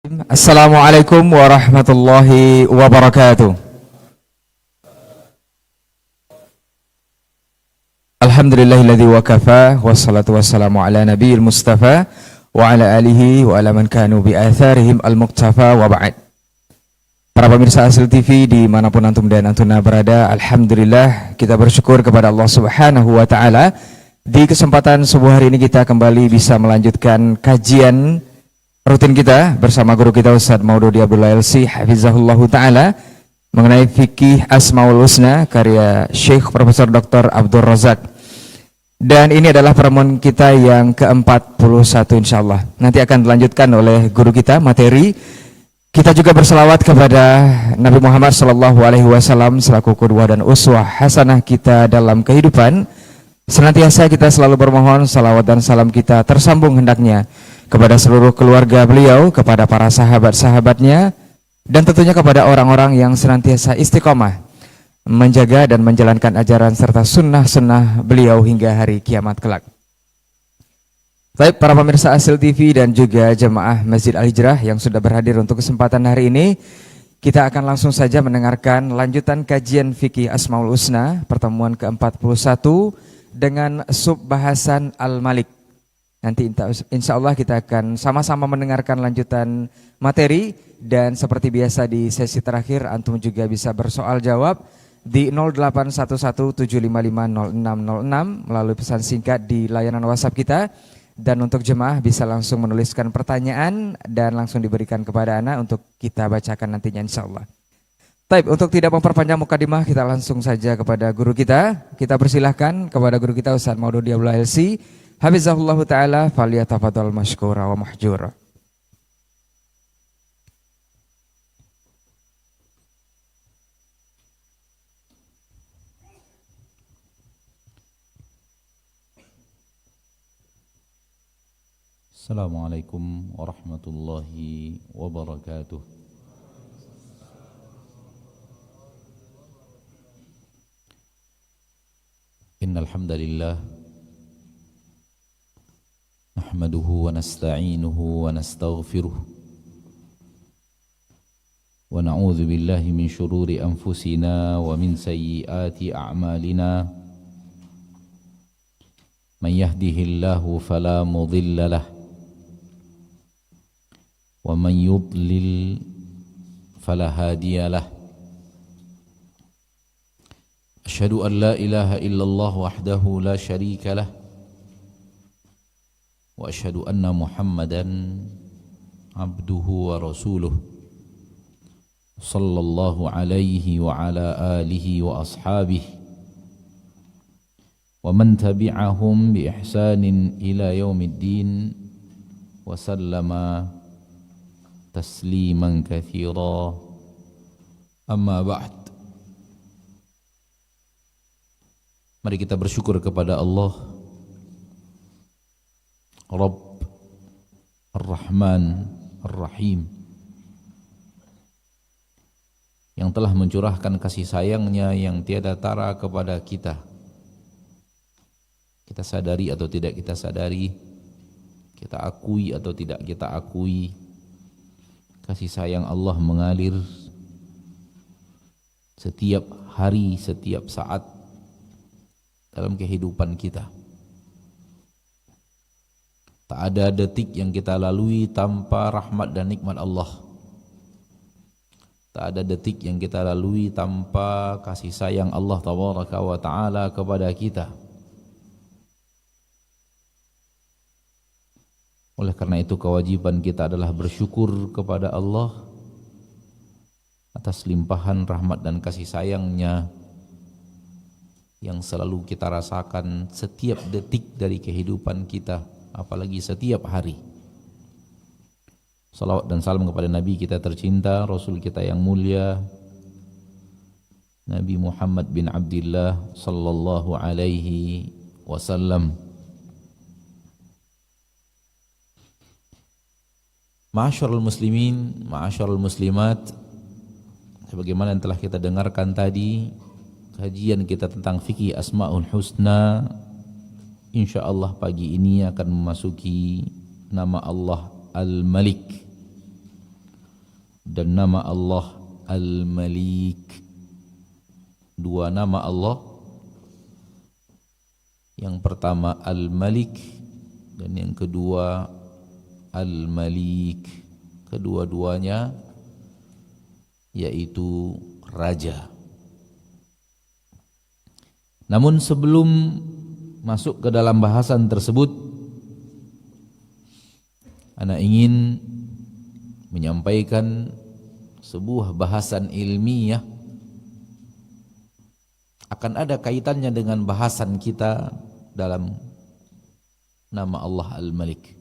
Assalamualaikum warahmatullahi wabarakatuh. Alhamdulillahilladzi wa kafa wassalatu wassalamu ala nabiyil mustafa wa ala alihi wa ala man kanu bi atharihim al-muqtafa wa ba'd. Para pemirsa Asl TV dimanapun antum dan antuna berada, alhamdulillah kita bersyukur kepada Allah Subhanahu wa taala di kesempatan subuh hari ini kita kembali bisa melanjutkan kajian rutin kita bersama guru kita Ustaz Maududi Abdullah LC hafizahullahu taala mengenai fikih Asmaul Husna karya Syekh Profesor Dr. Abdul Razak. Dan ini adalah pertemuan kita yang ke-41 insyaallah. Nanti akan dilanjutkan oleh guru kita materi. Kita juga berselawat kepada Nabi Muhammad sallallahu alaihi wasallam selaku qudwah dan uswah hasanah kita dalam kehidupan. Senantiasa kita selalu bermohon salawat dan salam kita tersambung hendaknya kepada seluruh keluarga beliau, kepada para sahabat-sahabatnya, dan tentunya kepada orang-orang yang senantiasa istiqomah menjaga dan menjalankan ajaran serta sunnah-sunnah beliau hingga hari kiamat kelak. Baik para pemirsa Asl TV dan juga jemaah Masjid Al-Hijrah yang sudah berhadir untuk kesempatan hari ini, kita akan langsung saja mendengarkan lanjutan kajian fikih Asmaul Husna pertemuan ke-41 dengan subbahasan Al-Malik. Nanti insya Allah kita akan sama-sama mendengarkan lanjutan materi, dan seperti biasa di sesi terakhir antum juga bisa bersoal jawab di 081175500606 melalui pesan singkat di layanan WhatsApp kita, dan untuk jemaah bisa langsung menuliskan pertanyaan dan langsung diberikan kepada ana untuk kita bacakan nantinya insya Allah. Baik, untuk tidak memperpanjang mukadimah kita langsung saja kepada guru kita. Kita persilahkan kepada guru kita Ustaz Maududi Abdullah LC hafizahullahu ta'ala, falyatafadhal mashkura wa mahjura. Assalamualaikum warahmatullahi wabarakatuh. Innal hamdalillah nahmaduhu wa nasta'inuhu wa nastaghfiruh wa na'udzu billahi min shururi anfusina wa min sayyiati a'malina من يهده الله فلا مضل له ومن يضلل فلا هادي له أشهد أن لا إله إلا الله وحده لا شريك له وأشهد أن محمدا عبده ورسوله صلى الله عليه وعلى آله وأصحابه ومن تبعهم بإحسان إلى يوم الدين وسلم تسليما كثيرا أما بعد. Mari kita bersyukur kepada Allah Rabb Ar-Rahman Ar-Rahim yang telah mencurahkan kasih sayangnya yang tiada tara kepada kita. Kita sadari atau tidak kita sadari, kita akui atau tidak kita akui, kasih sayang Allah mengalir setiap hari, setiap saat dalam kehidupan kita. Tak ada detik yang kita lalui tanpa rahmat dan nikmat Allah. Tak ada detik yang kita lalui tanpa kasih sayang Allah Tabaraka wa Ta'ala kepada kita. Oleh karena itu kewajiban kita adalah bersyukur kepada Allah atas limpahan rahmat dan kasih sayangnya yang selalu kita rasakan setiap detik dari kehidupan kita, apalagi setiap hari. Salawat dan salam kepada Nabi kita tercinta, Rasul kita yang mulia, Nabi Muhammad bin Abdullah sallallahu alaihi wasallam. Ma'asyiral muslimin, ma'asyiral muslimat, sebagaimana yang telah kita dengarkan tadi, kajian kita tentang fikih Asmaul Husna, insyaallah pagi ini akan memasuki nama Allah Al-Malik dan nama Allah Al-Malik. Dua nama Allah, yang pertama Al-Malik dan yang kedua Al-Malik. Kedua-duanya yaitu raja. Namun sebelum masuk ke dalam bahasan tersebut, ana ingin menyampaikan sebuah bahasan ilmiah, akan ada kaitannya dengan bahasan kita dalam nama Allah Al-Malik.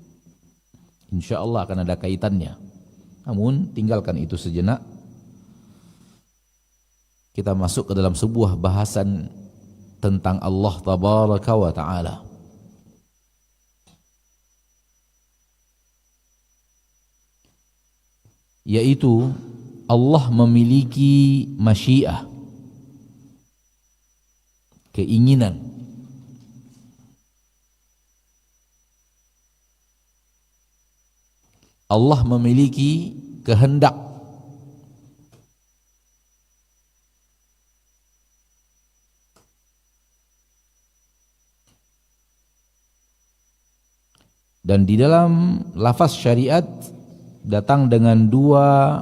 InsyaAllah akan ada kaitannya. Namun tinggalkan itu sejenak, kita masuk ke dalam sebuah bahasan tentang Allah Tabaraka wa Ta'ala. Yaitu Allah memiliki masyiah, keinginan. Allah memiliki kehendak. Dan di dalam lafaz syariat datang dengan dua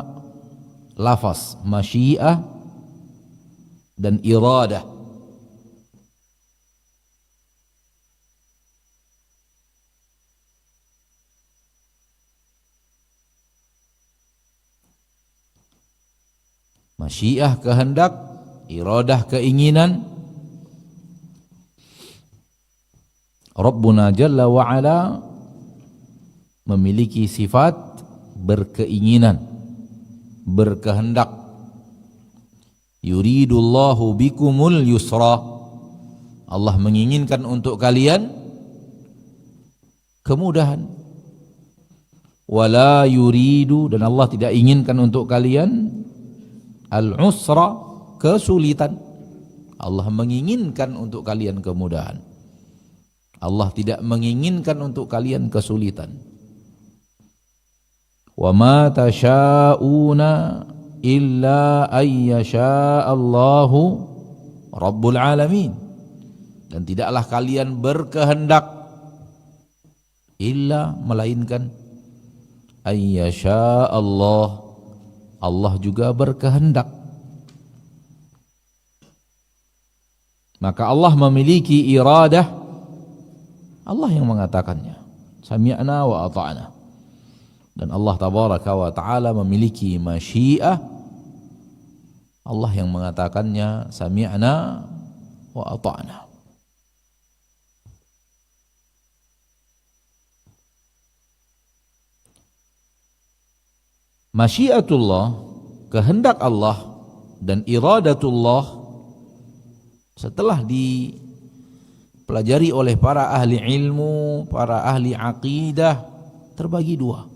lafaz, masyiah dan iradah. Masyiah kehendak, iradah keinginan. Rabbuna Jalla wa Ala memiliki sifat berkeinginan, berkehendak. Yuridullahu bikumul yusra. Allah menginginkan untuk kalian kemudahan. Wala yuridu, dan Allah tidak inginkan untuk kalian al-usra, kesulitan. Allah menginginkan untuk kalian kemudahan. Allah tidak menginginkan untuk kalian kesulitan. Wa ma tasha'una illa ayyasha'allahu rabbul alamin. Dan tidaklah kalian berkehendak illa melainkan ayyasha Allah, Allah juga berkehendak. Maka Allah memiliki iradah, Allah yang mengatakannya, sami'na wa ata'na. Dan Allah tabaraka wa ta'ala memiliki masyiah, Allah yang mengatakannya, sami'na wa ata'na. Masyiatullah, kehendak Allah, dan iradatullah setelah dipelajari oleh para ahli ilmu, para ahli aqidah, terbagi dua.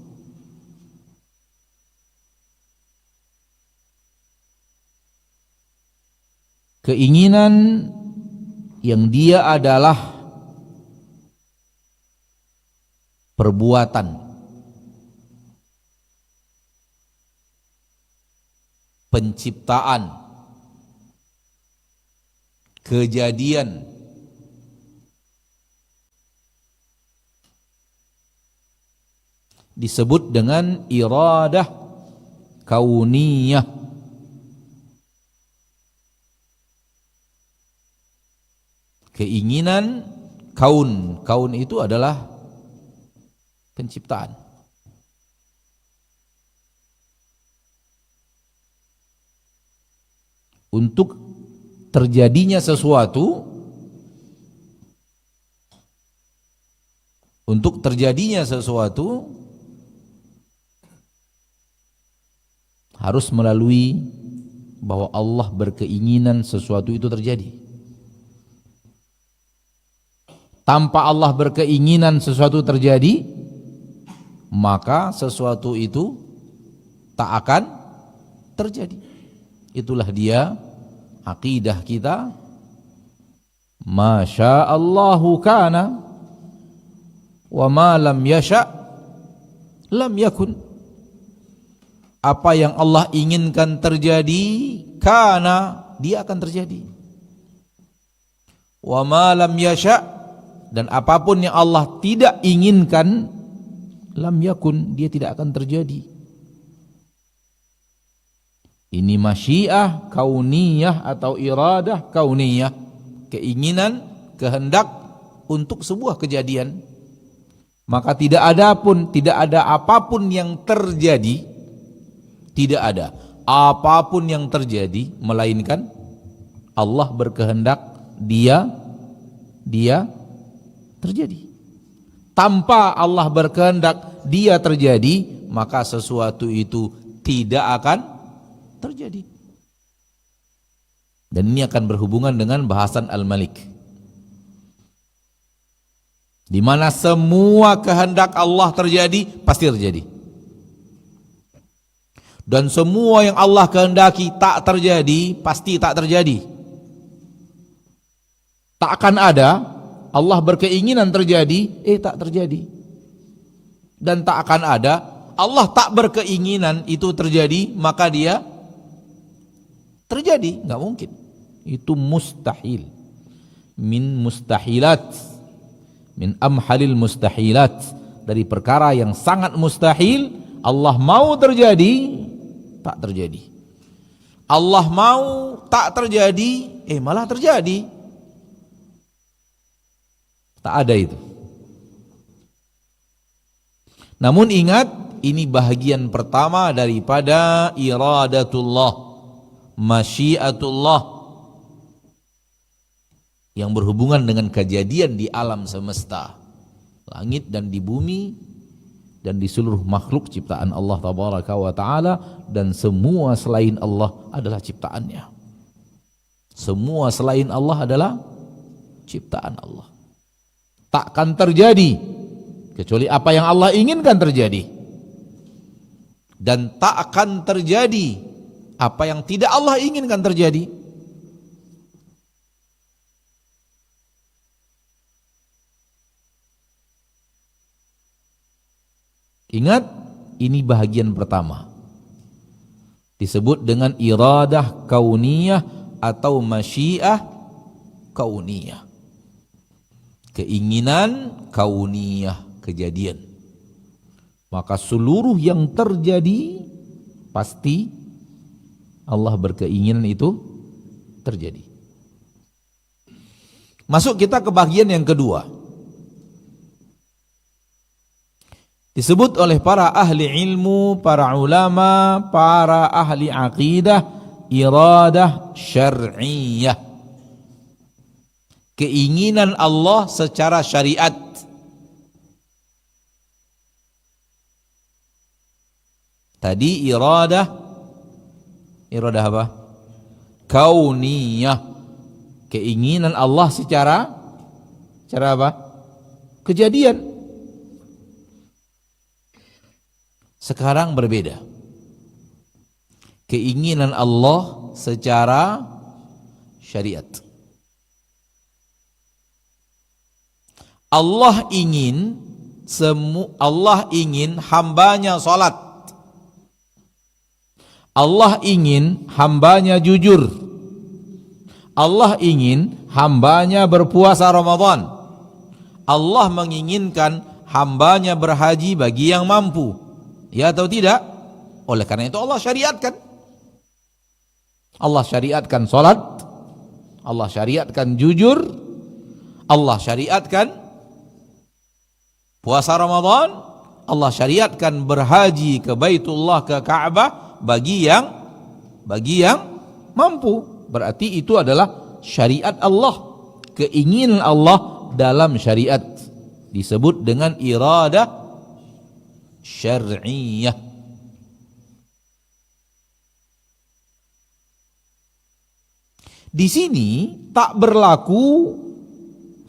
Keinginan yang dia adalah perbuatan, penciptaan, kejadian, disebut dengan iradah kauniyah. Keinginan kaun, kaun itu adalah penciptaan. Untuk terjadinya sesuatu, harus melalui bahwa Allah berkeinginan sesuatu itu terjadi. Tanpa Allah berkeinginan sesuatu terjadi, maka sesuatu itu tak akan terjadi. Itulah dia aqidah kita, masya Allahu kana wa ma lam yasha lam yakun. Apa yang Allah inginkan terjadi, kana, dia akan terjadi. Wa ma lam yasha, dan apapun yang Allah tidak inginkan, lam yakun, dia tidak akan terjadi. Ini masyiah kauniyah atau iradah kauniyah, keinginan, kehendak untuk sebuah kejadian. Maka tidak ada apapun yang terjadi, tidak ada apapun yang terjadi melainkan Allah berkehendak dia terjadi. Tanpa Allah berkehendak dia terjadi, maka sesuatu itu tidak akan terjadi. Dan ini akan berhubungan dengan bahasan Al-Malik, di mana semua kehendak Allah terjadi, pasti terjadi. Dan semua yang Allah kehendaki tak terjadi, pasti tak terjadi. Tak akan ada Allah berkeinginan terjadi, tak terjadi. Dan tak akan ada Allah tak berkeinginan itu terjadi, maka dia terjadi. Nggak mungkin. Itu mustahil. Min mustahilat, min amhalil mustahilat, dari perkara yang sangat mustahil. Allah mau terjadi, tak terjadi. Allah mau tak terjadi, malah terjadi. Tak ada itu. Namun ingat, ini bahagian pertama daripada iradatullah, masyiatullah, yang berhubungan dengan kejadian di alam semesta, langit dan di bumi, dan di seluruh makhluk ciptaan Allah tabaraka wa ta'ala. Dan semua selain Allah adalah ciptaannya. Semua selain Allah adalah ciptaan Allah. Takkan terjadi kecuali apa yang Allah inginkan terjadi, dan tak akan terjadi apa yang tidak Allah inginkan terjadi. Ingat, ini bahagian pertama, disebut dengan iradah kauniyah atau masyiah kauniyah. keinginan kauniyah, kejadian. Maka seluruh yang terjadi pasti Allah berkeinginan itu terjadi. Masuk kita ke bagian yang kedua. Disebut oleh para ahli ilmu, para ulama, para ahli aqidah, iradah syar'iyah. Keinginan Allah secara syariat. Tadi iradah apa? Kauniyah. Keinginan Allah secara apa? Kejadian. Sekarang berbeda. Keinginan Allah secara syariat. Allah ingin hambanya salat. Allah ingin hambanya jujur. Allah ingin hambanya berpuasa Ramadan. Allah menginginkan hambanya berhaji bagi yang mampu. Ya atau tidak? Oleh karena itu Allah syariatkan. Allah syariatkan salat. Allah syariatkan jujur. Allah syariatkan puasa Ramadan. Allah syariatkan berhaji ke Baitullah, ke Ka'bah bagi yang mampu. Berarti itu adalah syariat Allah, keinginan Allah dalam syariat, disebut dengan iradah syar'iyah. Di sini tak berlaku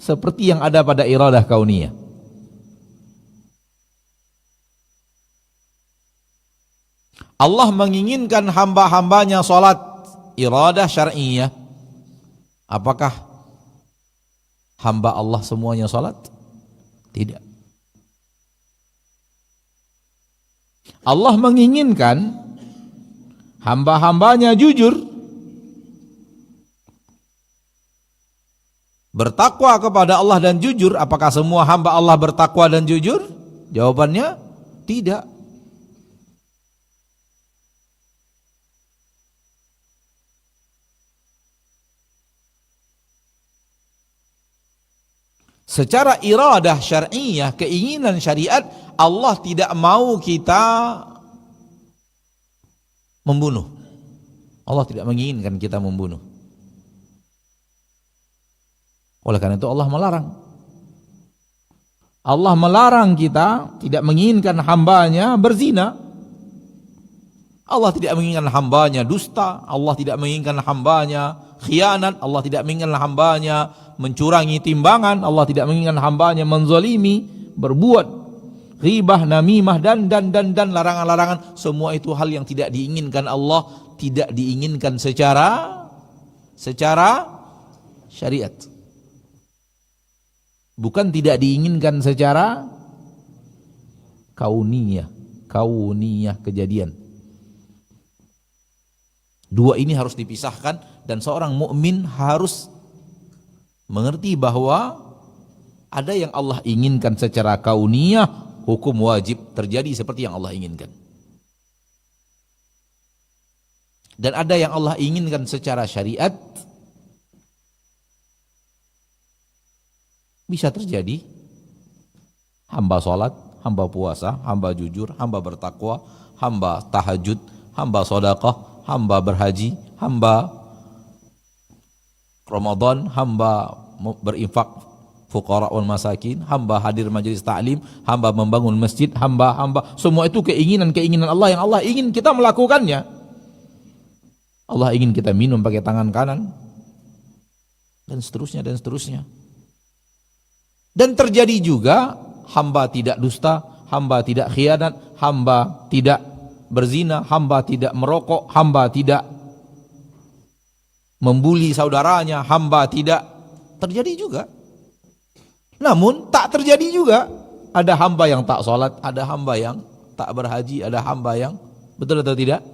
seperti yang ada pada iradah kauniyah. Allah menginginkan hamba-hambanya salat, iradah syar'iyah. Apakah hamba Allah semuanya salat? Tidak. Allah menginginkan hamba-hambanya jujur, bertakwa kepada Allah dan jujur. Apakah semua hamba Allah bertakwa dan jujur? Jawabannya tidak. Secara iradah syar'iyah, keinginan syariat, Allah tidak mau kita membunuh. Allah tidak menginginkan kita membunuh. Oleh karena itu Allah melarang. Allah melarang kita, tidak menginginkan hambanya berzina. Allah tidak menginginkan hambanya dusta. Allah tidak menginginkan hambanya khianat. Allah tidak menginginkan hambanya mencurangi timbangan. Allah tidak menginginkan hambanya menzalimi, berbuat ghibah, namimah dan larangan-larangan. Semua itu hal yang tidak diinginkan Allah, tidak diinginkan secara syariat. Bukan tidak diinginkan secara kauniyah kejadian. Dua ini harus dipisahkan, dan seorang mukmin harus mengerti bahwa ada yang Allah inginkan secara kauniyah, hukum wajib terjadi seperti yang Allah inginkan. Dan ada yang Allah inginkan secara syariat, bisa terjadi. Hamba sholat, hamba puasa, hamba jujur, hamba bertakwa, hamba tahajud, hamba sedekah, hamba berhaji, hamba Ramadan, hamba berinfak fuqara wal masakin, hamba hadir majelis ta'lim, hamba membangun masjid, hamba semua itu keinginan Allah yang Allah ingin kita melakukannya. Allah ingin kita minum pakai tangan kanan, dan seterusnya. Dan terjadi juga hamba tidak dusta, hamba tidak khianat, hamba tidak berzina, hamba tidak merokok, hamba tidak membuli saudaranya, hamba tidak, terjadi juga. Namun tak terjadi juga. Ada hamba yang tak sholat, ada hamba yang tak berhaji, ada hamba yang, betul atau tidak?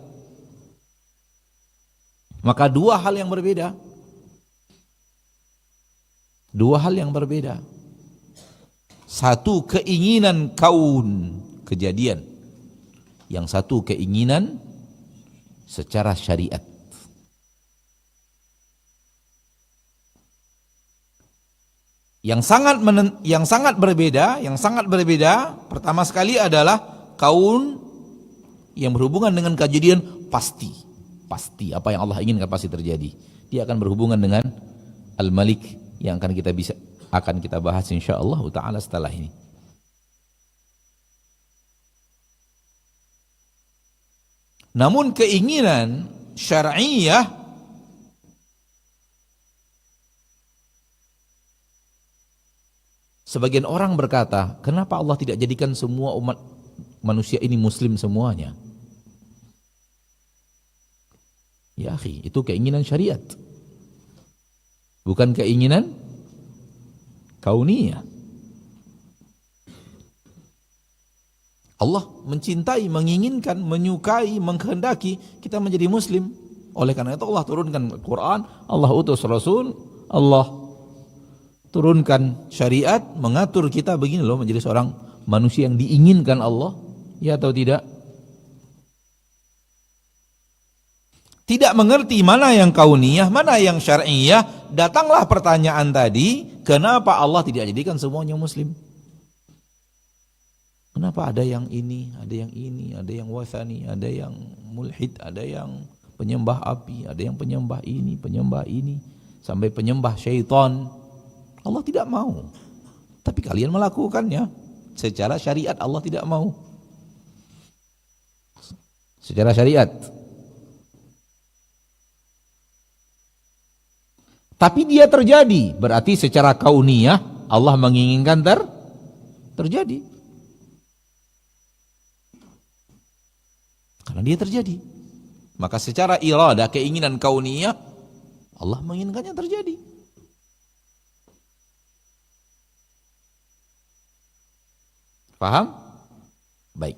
Maka dua hal yang berbeda. Satu keinginan kaun, kejadian. Yang satu keinginan secara syariat. Yang sangat berbeda, pertama sekali adalah kaun yang berhubungan dengan kejadian pasti apa yang Allah inginkan pasti terjadi. Dia akan berhubungan dengan Al-Malik yang akan kita bahas insyaallah taala setelah ini. Namun keinginan syar'iyah sebagian orang berkata, kenapa Allah tidak jadikan semua umat manusia ini muslim semuanya? Ya akhi, itu keinginan syariat. Bukan keinginan kauniyah. Allah mencintai, menginginkan, menyukai, menghendaki kita menjadi muslim. Oleh karena itu Allah turunkan Al-Quran, Allah utus Rasul, Allah turunkan syariat, mengatur kita begini loh menjadi seorang manusia yang diinginkan Allah. Ya atau tidak? Tidak mengerti mana yang kauniyah, mana yang syar'iyah, datanglah pertanyaan tadi, kenapa Allah tidak jadikan semuanya muslim? Kenapa ada yang ini, ada yang ini, ada yang wasani, ada yang mulhid, ada yang penyembah api, ada yang penyembah ini, sampai penyembah syaitan. Allah tidak mau. Tapi kalian melakukannya. Secara syariat Allah tidak mau. Secara syariat. Tapi dia terjadi, berarti secara kauniyah Allah menginginkan terjadi. Karena dia terjadi. Maka secara iradah, keinginan kauniyah Allah menginginkannya terjadi. Paham? Baik.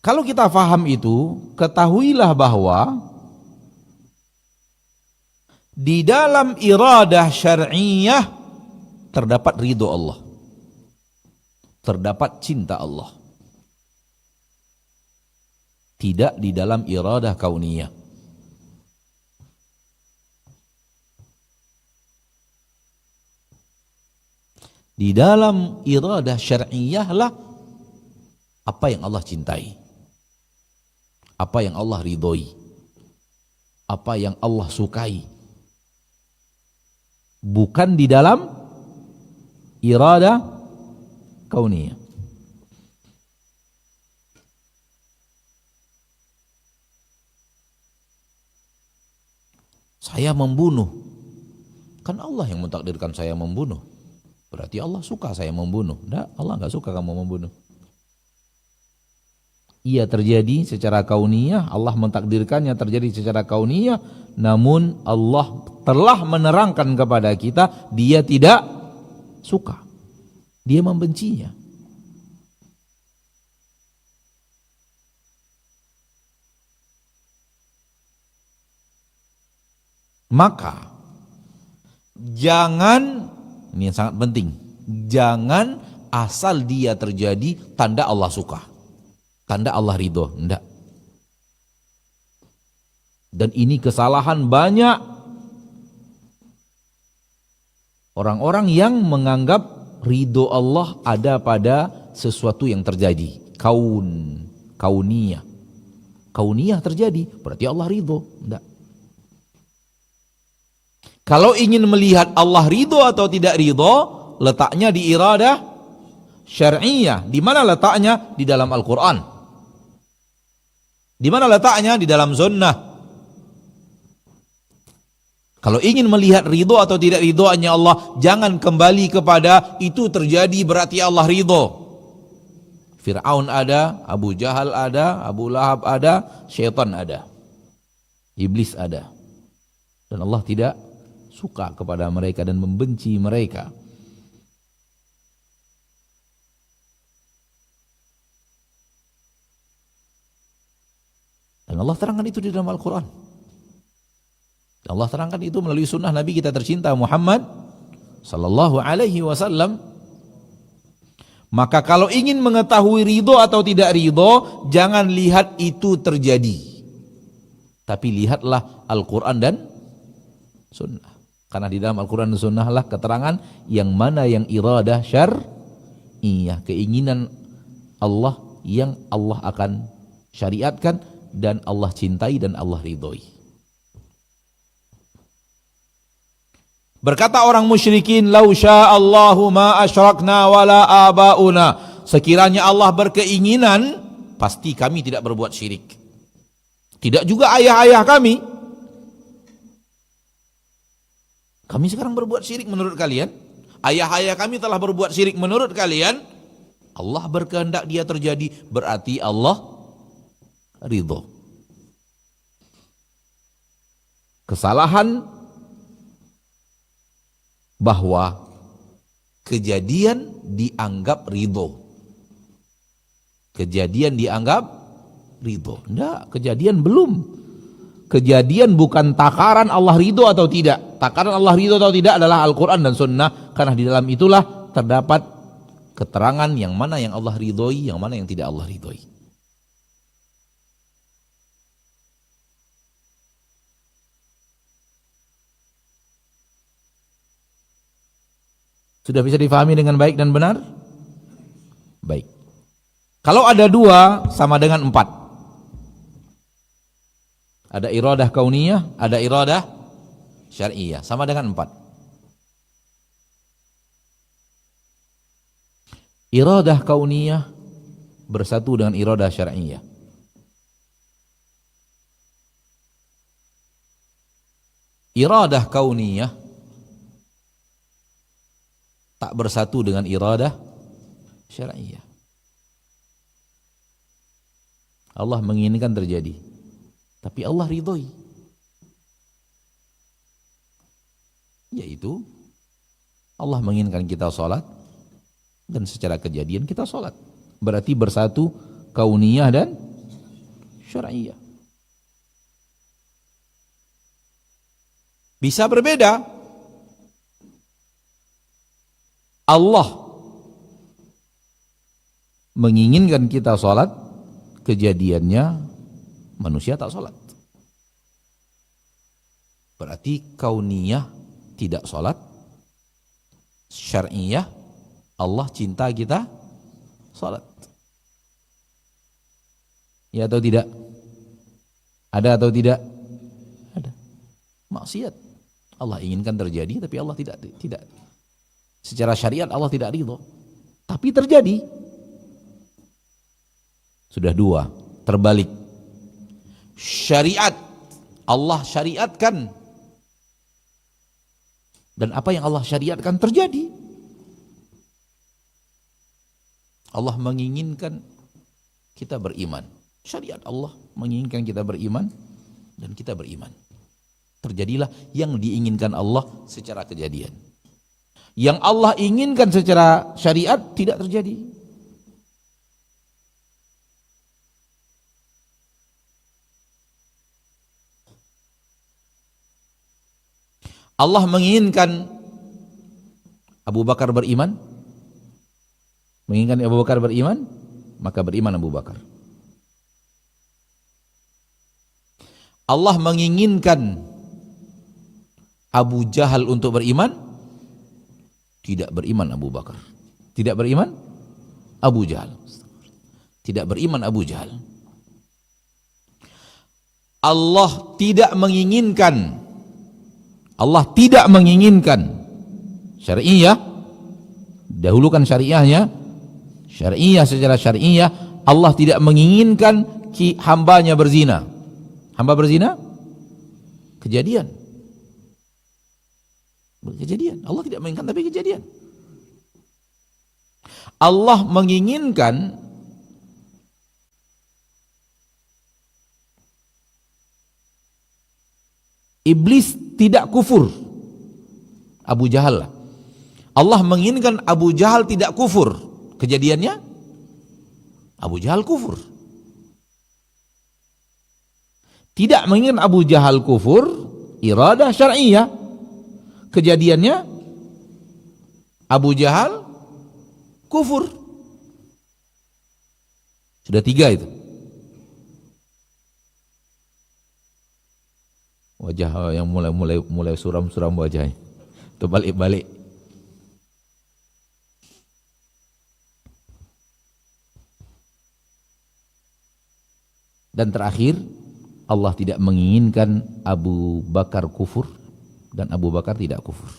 Kalau kita paham itu, ketahuilah bahwa di dalam iradah syar'iyah terdapat ridho Allah. Terdapat cinta Allah. Tidak di dalam iradah kauniyah. Di dalam iradah syar'iyah lah apa yang Allah cintai. Apa yang Allah ridhoi, apa yang Allah sukai, bukan di dalam iradah kauniyah. Saya membunuh, kan Allah yang mentakdirkan saya membunuh, berarti Allah suka saya membunuh. Enggak, Allah enggak suka kamu membunuh. Ia terjadi secara kauniyah, Allah mentakdirkannya terjadi secara kauniyah, namun Allah telah menerangkan kepada kita, dia tidak suka, dia membencinya. Maka jangan, ini yang sangat penting, jangan asal dia terjadi tanda Allah suka, tanda Allah ridho, enggak. Dan ini kesalahan banyak orang-orang yang menganggap ridho Allah ada pada sesuatu yang terjadi. Kauniyah. Kauniyah terjadi, berarti Allah ridho, enggak. Kalau ingin melihat Allah ridho atau tidak ridho, letaknya di iradah syar'iyah. Di mana letaknya? Di dalam Al-Quran. Di mana letaknya? Di dalam sunnah. Kalau ingin melihat ridho atau tidak ridhonya Allah, jangan kembali kepada itu terjadi berarti Allah ridho. Fir'aun ada, Abu Jahal ada, Abu Lahab ada, syaitan ada, iblis ada. Dan Allah tidak suka kepada mereka dan membenci mereka. Dan Allah terangkan itu di dalam Al-Quran. Allah terangkan itu melalui sunnah Nabi kita tercinta Muhammad sallallahu alaihi wasallam. Maka kalau ingin mengetahui ridho atau tidak ridho, jangan lihat itu terjadi, tapi lihatlah Al-Quran dan Sunnah. Karena di dalam Al-Quran dan Sunnah lah keterangan yang mana yang iradah syar'iyah, keinginan Allah yang Allah akan syariatkan dan Allah cintai dan Allah ridhoi. Berkata orang musyrikin, "Lau sya'allahu ma asyrakna wala abauna." Sekiranya Allah berkeinginan, pasti kami tidak berbuat syirik. Tidak juga ayah-ayah kami. Kami sekarang berbuat syirik menurut kalian? Ayah-ayah kami telah berbuat syirik menurut kalian? Allah berkehendak dia terjadi, berarti Allah ridho. Kesalahan bahwa kejadian dianggap ridho. Kejadian dianggap ridho. Enggak, kejadian belum. Kejadian bukan takaran Allah ridho atau tidak. Takaran Allah ridho atau tidak adalah Al-Quran dan Sunnah. Karena di dalam itulah terdapat keterangan yang mana yang Allah ridhoi, yang mana yang tidak Allah ridhoi. Sudah bisa difahami dengan baik dan benar? Baik. Kalau ada dua, sama dengan empat. Ada iradah kauniyah, ada iradah syar'iyah, sama dengan empat. Iradah kauniyah bersatu dengan iradah syar'iyah. Iradah kauniyah tak bersatu dengan iradah syar'iyah. Allah menginginkan terjadi, tapi Allah ridhoi. Yaitu Allah menginginkan kita sholat, dan secara kejadian kita sholat. Berarti bersatu kauniyah dan syar'iyah. Bisa berbeda. Allah menginginkan kita sholat, kejadiannya manusia tak sholat. Berarti kauniyah tidak sholat, syar'iyah Allah cinta kita sholat. Ya atau tidak? Ada atau tidak? Ada. Maksiat Allah inginkan terjadi, tapi Allah tidak. Secara syariat Allah tidak ridho, tapi terjadi. Sudah dua, terbalik. Syariat Allah syariatkan, dan apa yang Allah syariatkan terjadi. Allah menginginkan kita beriman. Syariat Allah menginginkan kita beriman, dan kita beriman. Terjadilah yang diinginkan Allah secara kejadian. Yang Allah inginkan secara syariat tidak terjadi. Allah menginginkan Abu Bakar beriman, menginginkan Abu Bakar beriman, maka beriman Abu Bakar. Allah menginginkan Abu Jahal untuk beriman, tidak beriman Abu Bakar. Tidak beriman Abu Jahal. Tidak beriman Abu Jahal. Allah tidak menginginkan syari'iyah, dahulukan syariahnya, syari'iyah secara syari'iyah. Allah tidak menginginkan hambanya berzina. Hamba berzina kejadian. Allah tidak menginginkan, tapi kejadian. Allah menginginkan iblis tidak kufur, Abu Jahal. Allah menginginkan Abu Jahal tidak kufur. Kejadiannya Abu Jahal kufur. Tidak menginginkan Abu Jahal kufur, iradah syar'iyah. Kejadiannya Abu Jahal kufur. Sudah 3 itu. Wajah yang mulai suram-suram wajahnya. Itu balik-balik. Dan terakhir, Allah tidak menginginkan Abu Bakar kufur dan Abu Bakar tidak kufur.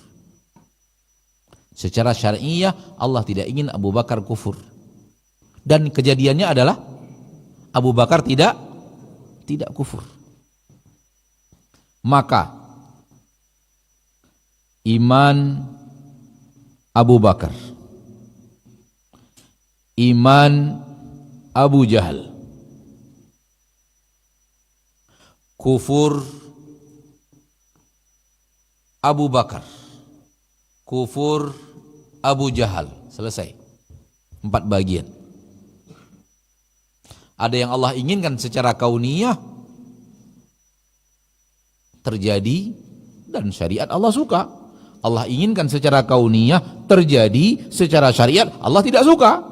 Secara syariah Allah tidak ingin Abu Bakar kufur. Dan kejadiannya adalah Abu Bakar tidak kufur. Maka iman Abu Bakar, iman Abu Jahal, kufur Abu Bakar, kufur Abu Jahal, selesai. 4 bagian. Ada yang Allah inginkan secara kauniyah terjadi dan syariat Allah suka. Allah inginkan secara kauniyah terjadi, secara syariat Allah tidak suka.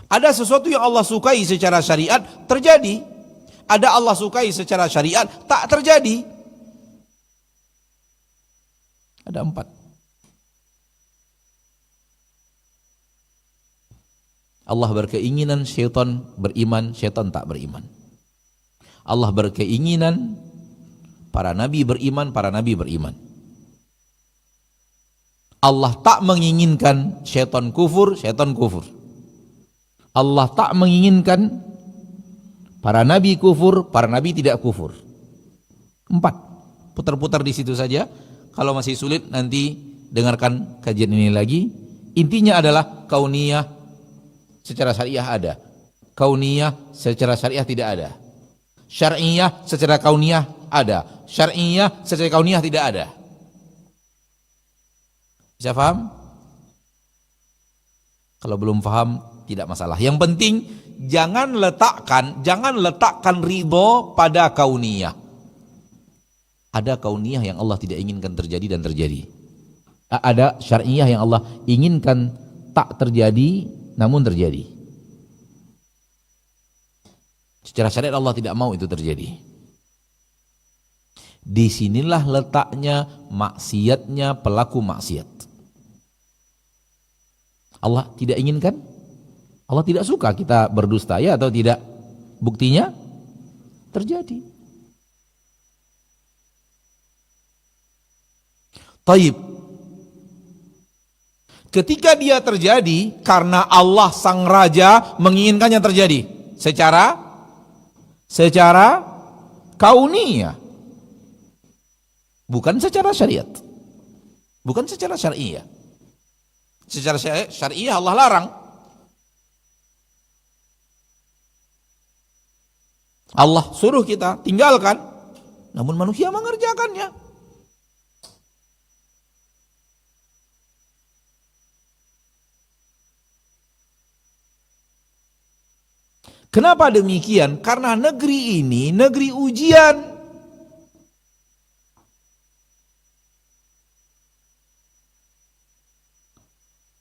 Ada sesuatu yang Allah sukai secara syariat terjadi, ada Allah sukai secara syariat tak terjadi. Ada 4. Allah berkeinginan syaitan beriman, syaitan tak beriman. Allah berkeinginan para nabi beriman, para nabi beriman. Allah tak menginginkan syaitan kufur, syaitan kufur. Allah tak menginginkan para nabi kufur, para nabi tidak kufur. 4. Putar-putar di situ saja. Kalau masih sulit nanti dengarkan kajian ini lagi. Intinya adalah kauniyah secara syariah ada, kauniyah secara syariah tidak ada, syar'iyah secara kauniyah ada, syar'iyah secara kauniyah tidak ada. Bisa paham? Kalau belum paham tidak masalah. Yang penting jangan letakkan ridho pada kauniyah. Ada kauniyah yang Allah tidak inginkan terjadi dan terjadi. Ada syar'iyah yang Allah inginkan tak terjadi namun terjadi. Secara syariat Allah tidak mau itu terjadi. Disinilah letaknya maksiatnya pelaku maksiat. Allah tidak inginkan, Allah tidak suka kita berdusta, ya atau tidak? Buktinya terjadi. Taib. Ketika dia terjadi karena Allah sang raja menginginkannya terjadi secara kauniyah, bukan secara syariat, bukan secara syariah. Secara syariah Allah larang. Allah suruh kita tinggalkan, namun manusia mengerjakannya. Kenapa demikian? Karena negeri ini negeri ujian.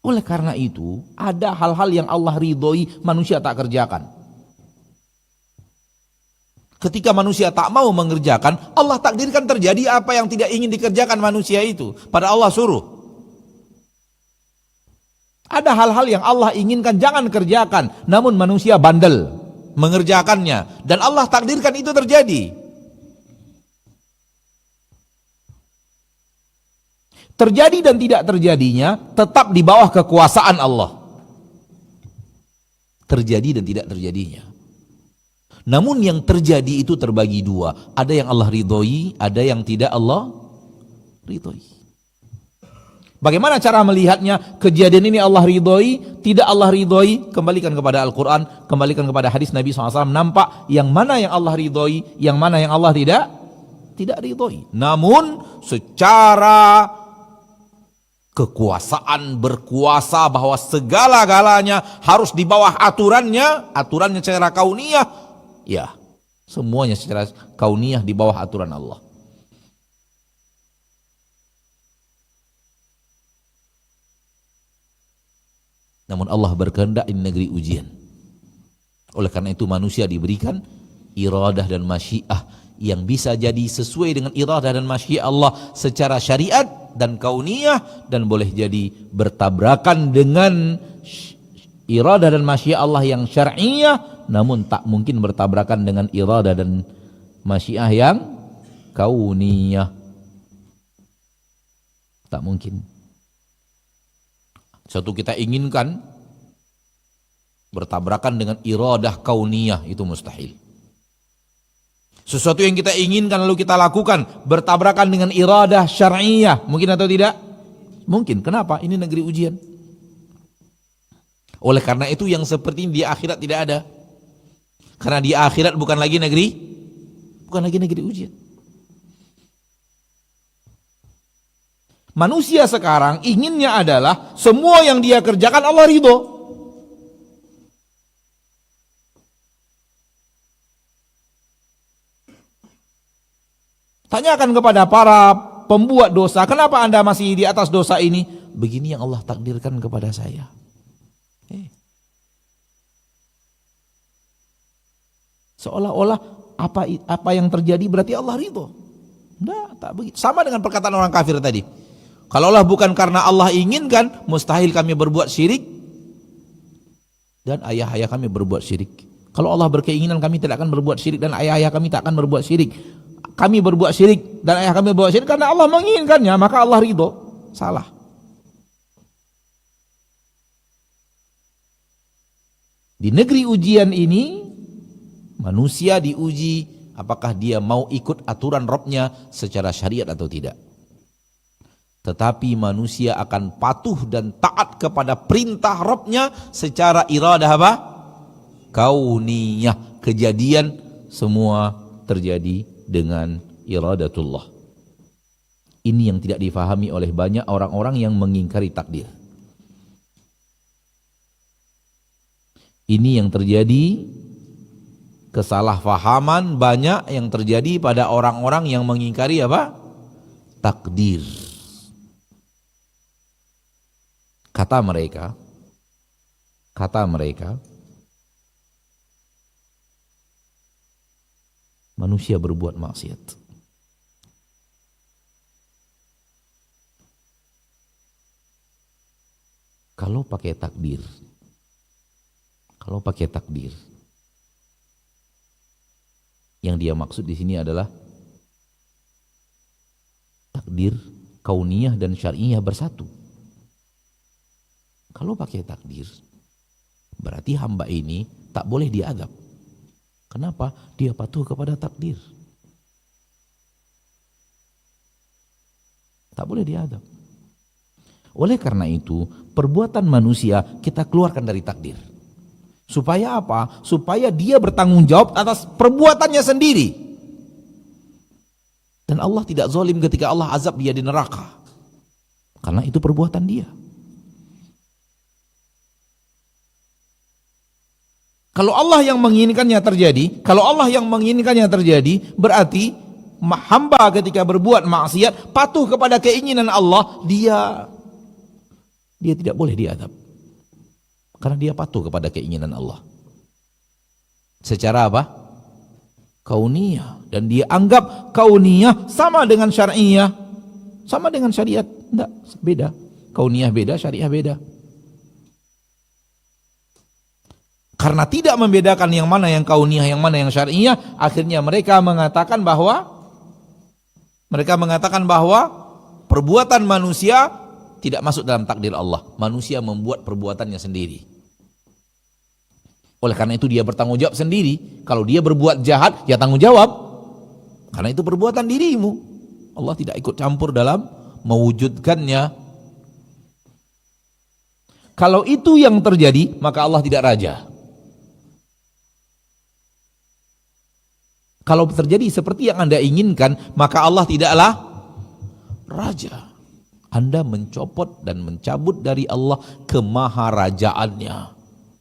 Oleh karena itu, ada hal-hal yang Allah ridhoi manusia tak kerjakan. Ketika manusia tak mau mengerjakan, Allah takdirkan terjadi apa yang tidak ingin dikerjakan manusia itu. Pada Allah suruh. Ada hal-hal yang Allah inginkan jangan kerjakan, namun manusia bandel mengerjakannya, dan Allah takdirkan itu terjadi. Terjadi dan tidak terjadinya tetap di bawah kekuasaan Allah. Terjadi dan tidak terjadinya. Namun yang terjadi itu terbagi 2. Ada yang Allah ridhoi, ada yang tidak Allah ridhoi. Bagaimana cara melihatnya? Kejadian ini Allah ridhoi, tidak Allah ridhoi, kembalikan kepada Al-Quran, kembalikan kepada hadis Nabi SAW. Nampak yang mana yang Allah ridhoi, yang mana yang Allah tidak ridhoi. Namun secara kekuasaan, berkuasa bahwa segala-galanya harus di bawah aturannya secara kauniyah, ya semuanya secara kauniyah di bawah aturan Allah. Namun Allah berkehendak ini negeri ujian. Oleh karena itu manusia diberikan iradah dan masyiah yang bisa jadi sesuai dengan iradah dan masyiah Allah secara syariat dan kauniyah, dan boleh jadi bertabrakan dengan iradah dan masyiah Allah yang syar'iyah, namun tak mungkin bertabrakan dengan iradah dan masyiah yang kauniyah. Tak mungkin. Suatu kita inginkan bertabrakan dengan iradah kauniyah, itu mustahil. Sesuatu yang kita inginkan lalu kita lakukan bertabrakan dengan iradah syar'iyah, mungkin atau tidak? Mungkin. Kenapa? Ini negeri ujian. Oleh karena itu yang seperti ini di akhirat tidak ada. Karena di akhirat bukan lagi negeri ujian. Manusia sekarang inginnya adalah semua yang dia kerjakan Allah ridho. Tanyakan kepada para pembuat dosa, kenapa Anda masih di atas dosa ini? Begini yang Allah takdirkan kepada saya. Seolah-olah apa yang terjadi berarti Allah ridho. Enggak, tak begitu. Sama dengan perkataan orang kafir tadi. Kalaulah bukan karena Allah inginkan, mustahil kami berbuat syirik dan ayah-ayah kami berbuat syirik. Kalau Allah berkeinginan, kami tidak akan berbuat syirik dan ayah-ayah kami tak akan berbuat syirik. Kami berbuat syirik dan ayah kami berbuat syirik karena Allah menginginkannya, maka Allah ridho. Salah. Di negeri ujian ini, manusia diuji apakah dia mau ikut aturan Rabbnya secara syariat atau tidak. Tetapi manusia akan patuh dan taat kepada perintah Rabbnya secara iradah apa? Kauniyah. Kejadian semua terjadi dengan iradatullah. Ini yang tidak difahami oleh banyak orang-orang yang mengingkari takdir. Ini yang terjadi, kesalahpahaman banyak yang terjadi pada orang-orang yang mengingkari apa? Takdir. Kata mereka, manusia berbuat maksiat. Kalau pakai takdir, yang dia maksud di sini adalah takdir kauniyah dan syar'iyah bersatu. Kalau pakai takdir, berarti hamba ini tak boleh diazab. Kenapa? Dia patuh kepada takdir. Tak boleh diazab. Oleh karena itu, perbuatan manusia kita keluarkan dari takdir. Supaya apa? Supaya dia bertanggung jawab atas perbuatannya sendiri. Dan Allah tidak zalim ketika Allah azab dia di neraka. Karena itu perbuatan dia. Kalau Allah yang menginginkannya terjadi, berarti hamba ketika berbuat maksiat patuh kepada keinginan Allah, dia tidak boleh diazab. Karena dia patuh kepada keinginan Allah. Secara apa? Kauniyah. Dan dia anggap kauniyah sama dengan syar'iyah, sama dengan syariat. Enggak, beda. Kauniyah beda, syariah beda. Karena tidak membedakan yang mana yang kauniyah, yang mana yang syar'iyah, akhirnya mereka mengatakan bahwa perbuatan manusia tidak masuk dalam takdir Allah. Manusia membuat perbuatannya sendiri. Oleh karena itu dia bertanggung jawab sendiri. Kalau dia berbuat jahat, ya tanggung jawab. Karena itu perbuatan dirimu. Allah tidak ikut campur dalam mewujudkannya. Kalau itu yang terjadi, maka Allah tidak raja. Kalau terjadi seperti yang Anda inginkan, maka Allah tidaklah raja. Anda mencopot dan mencabut dari Allah kemaharajaannya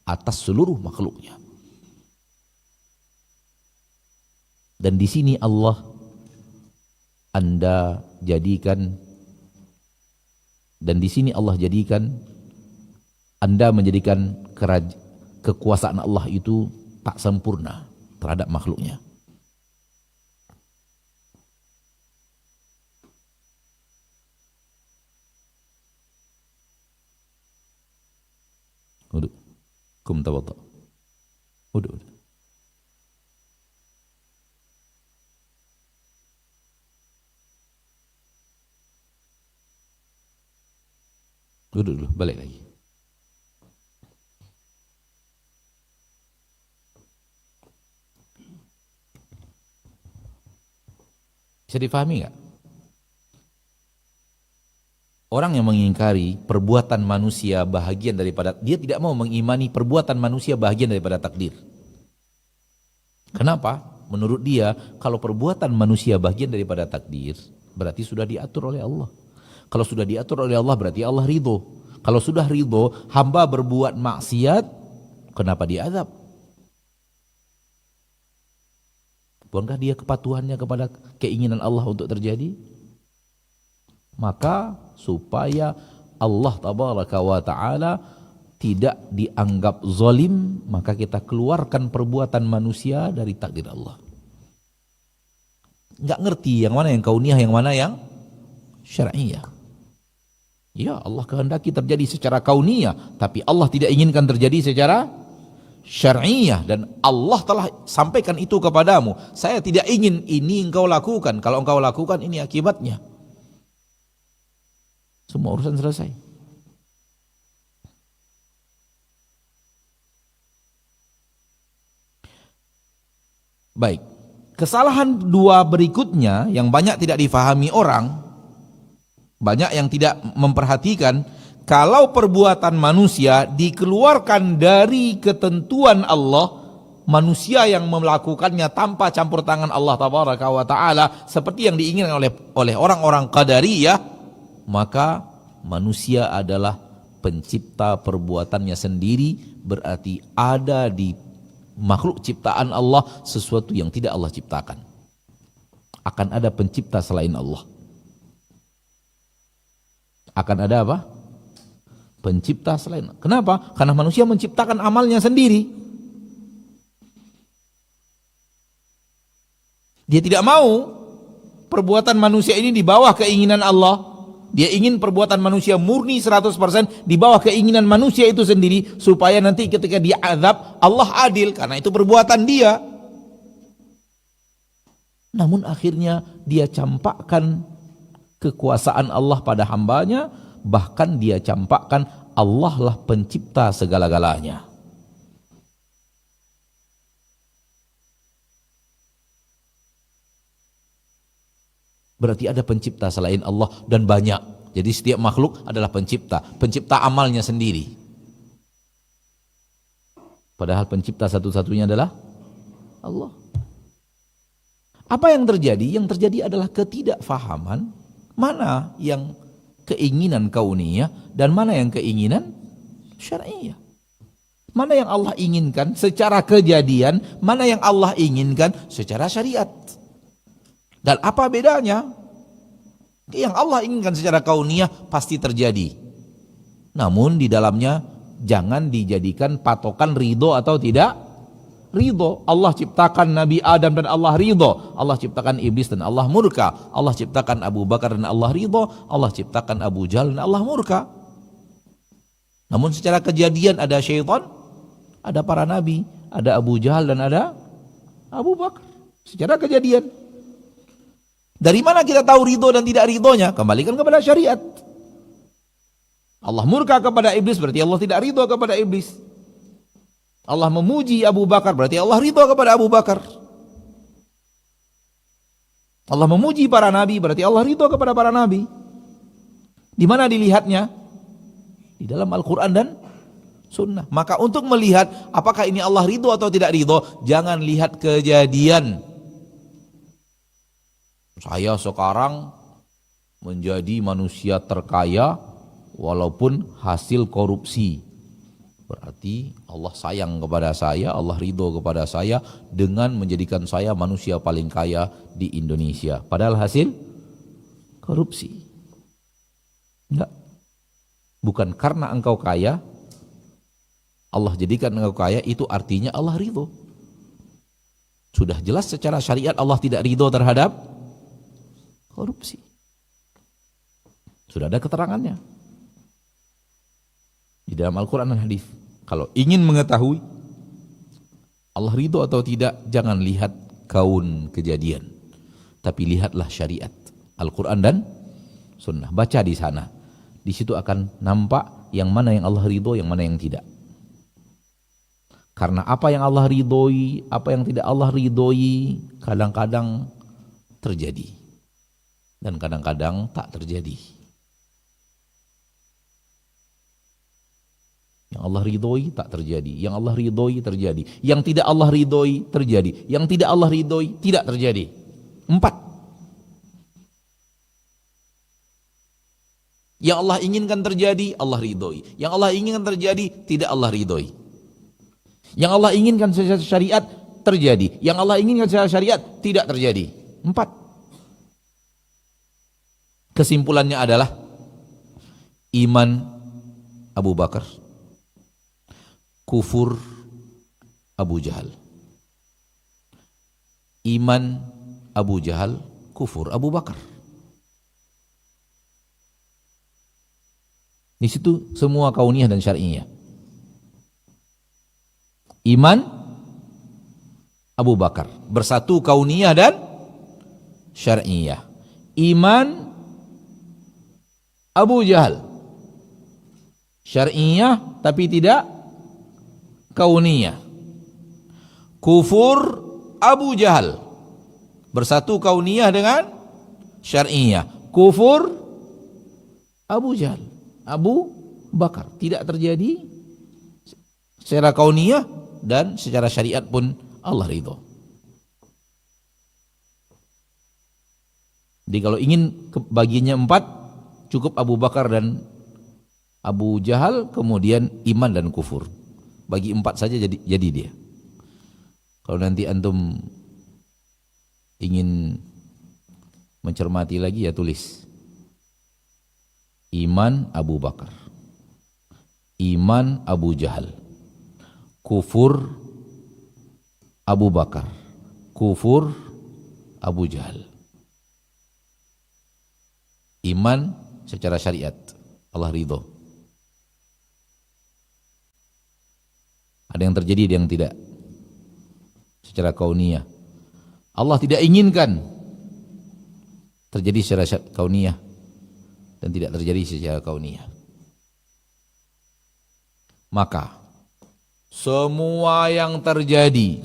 atas seluruh makhluknya. Dan di sini Allah jadikan Anda menjadikan kekuasaan Allah itu tak sempurna terhadap makhluknya. Uduk. Kum tawadda. Uduk. Duduk dulu, balik lagi. Bisa difahami nggak? Orang yang mengingkari perbuatan manusia bahagian daripada, dia tidak mau mengimani perbuatan manusia bahagian daripada takdir. Kenapa? Menurut dia, kalau perbuatan manusia bahagian daripada takdir, berarti sudah diatur oleh Allah. Kalau sudah diatur oleh Allah, berarti Allah ridho. Kalau sudah ridho, hamba berbuat maksiat, kenapa diazab? Bukankah dia kepatuhannya kepada keinginan Allah untuk terjadi? Maka supaya Allah tabaraka wa ta'ala tidak dianggap zalim, maka kita keluarkan perbuatan manusia dari takdir Allah. Enggak ngerti yang mana yang kauniyah, yang mana yang syar'iyah. Ya, Allah kehendaki terjadi secara kauniyah, tapi Allah tidak inginkan terjadi secara syar'iyah, dan Allah telah sampaikan itu kepadamu. Saya tidak ingin ini engkau lakukan, kalau engkau lakukan ini akibatnya. Semua urusan selesai. Baik, kesalahan dua berikutnya yang banyak tidak difahami orang, banyak yang tidak memperhatikan, kalau perbuatan manusia dikeluarkan dari ketentuan Allah, manusia yang melakukannya tanpa campur tangan Allah tabaraka wa ta'ala, seperti yang diinginkan oleh orang-orang Qadariyah, maka manusia adalah pencipta perbuatannya sendiri, berarti ada di makhluk ciptaan Allah sesuatu yang tidak Allah ciptakan. Akan ada pencipta selain Allah. Akan ada apa? Pencipta selain. Kenapa? Karena manusia menciptakan amalnya sendiri. Dia tidak mau perbuatan manusia ini di bawah keinginan Allah. Dia ingin perbuatan manusia murni 100% di bawah keinginan manusia itu sendiri, supaya nanti ketika dia azab, Allah adil karena itu perbuatan dia. Namun akhirnya dia campakkan kekuasaan Allah pada hambanya, bahkan dia campakkan Allah lah pencipta segala-galanya. Berarti ada pencipta selain Allah, dan banyak. Jadi setiap makhluk adalah pencipta, pencipta amalnya sendiri. Padahal pencipta satu-satunya adalah Allah. Apa yang terjadi? Yang terjadi adalah ketidakfahaman mana yang keinginan kauniyah dan mana yang keinginan syar'iyah. Mana yang Allah inginkan secara kejadian, mana yang Allah inginkan secara syariat. Dan apa bedanya? Yang Allah inginkan secara kauniyah pasti terjadi. Namun di dalamnya jangan dijadikan patokan ridho atau tidak ridho. Allah ciptakan Nabi Adam dan Allah ridho. Allah ciptakan iblis dan Allah murka. Allah ciptakan Abu Bakar dan Allah ridho. Allah ciptakan Abu Jahal dan Allah murka. Namun secara kejadian ada syaitan, ada para nabi, ada Abu Jahal dan ada Abu Bakar. Secara kejadian. Dari mana kita tahu ridho dan tidak ridhonya? Kembalikan kepada syariat. Allah murka kepada iblis, berarti Allah tidak ridho kepada iblis. Allah memuji Abu Bakar, berarti Allah ridho kepada Abu Bakar. Allah memuji para nabi, berarti Allah ridho kepada para nabi. Di mana dilihatnya? Di dalam Al-Quran dan Sunnah. Maka untuk melihat apakah ini Allah ridho atau tidak ridho, jangan lihat kejadian. Saya sekarang menjadi manusia terkaya walaupun hasil korupsi. Berarti Allah sayang kepada saya, Allah ridho kepada saya dengan menjadikan saya manusia paling kaya di Indonesia. Padahal hasil korupsi. Enggak. Bukan karena engkau kaya, Allah jadikan engkau kaya, itu artinya Allah ridho. Sudah jelas secara syariat Allah tidak ridho terhadap korupsi. Sudah ada keterangannya di dalam Al-Quran dan hadis. Kalau ingin mengetahui Allah ridho atau tidak, jangan lihat kaun kejadian, tapi lihatlah syariat Al-Quran dan Sunnah. Baca di sana, di situ akan nampak yang mana yang Allah ridho, yang mana yang tidak. Karena apa yang Allah ridhoi, apa yang tidak Allah ridhoi, kadang-kadang terjadi dan kadang-kadang tak terjadi. Yang Allah ridhoi tak terjadi, yang Allah ridhoi terjadi, yang tidak Allah ridhoi terjadi, yang tidak Allah ridhoi tidak terjadi. 4. Yang Allah inginkan terjadi, Allah ridhoi. Yang Allah inginkan terjadi, tidak Allah ridhoi. Yang Allah inginkan secara syariat terjadi, yang Allah inginkan secara syariat tidak terjadi. 4. Kesimpulannya adalah iman Abu Bakar, kufur Abu Jahal. Iman Abu Jahal, kufur Abu Bakar. Di situ semua kauniyah dan syar'iyah. Iman Abu Bakar bersatu kauniyah dan syar'iyah. Iman Abu Jahal syar'iyah tapi tidak kauniyah. Kufur Abu Jahal bersatu kauniyah dengan syar'iyah. Kufur Abu Jahal, Abu Bakar tidak terjadi secara kauniyah dan secara syariat pun Allah ridho. Jadi kalau ingin bagiannya 4, cukup Abu Bakar dan Abu Jahal, kemudian iman dan kufur. Bagi 4 saja jadi dia. Kalau nanti antum ingin mencermati lagi, ya tulis iman Abu Bakar, iman Abu Jahal, kufur Abu Bakar, kufur Abu Jahal. Iman secara syariat Allah ridho. Ada yang terjadi, ada yang tidak. Secara kauniyah Allah tidak inginkan terjadi secara kauniyah dan tidak terjadi secara kauniyah. Maka semua yang terjadi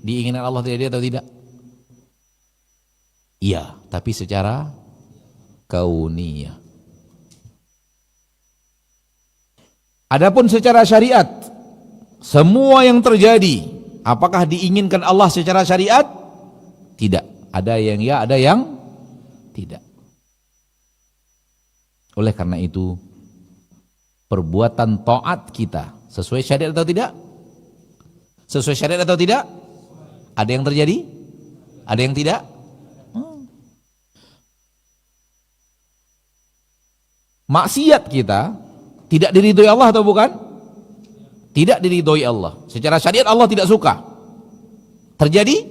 diinginkan Allah terjadi atau tidak? Iya, tapi secara kauniyah. Adapun secara syariat, semua yang terjadi, apakah diinginkan Allah secara syariat? Tidak. Ada yang ya, ada yang tidak. Oleh karena itu, perbuatan taat kita sesuai syariat atau tidak? Sesuai syariat atau tidak? Ada yang terjadi? Ada yang tidak? Maksiat kita tidak diridhoi Allah atau bukan? Tidak diridhoi Allah. Secara syariat Allah tidak suka. Terjadi?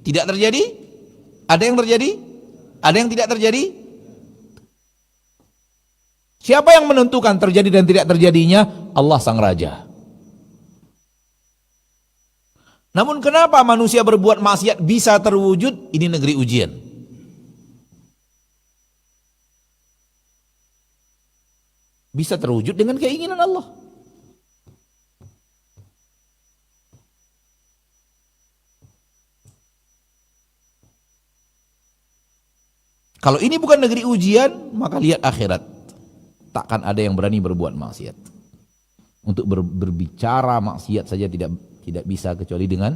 Tidak terjadi? Ada yang terjadi? Ada yang tidak terjadi? Siapa yang menentukan terjadi dan tidak terjadinya? Allah Sang Raja. Namun kenapa manusia berbuat maksiat bisa terwujud? Ini negeri ujian. Bisa terwujud dengan keinginan Allah. Kalau ini bukan negeri ujian, maka lihat akhirat. Takkan ada yang berani berbuat maksiat. Untuk berbicara maksiat saja tidak bisa kecuali dengan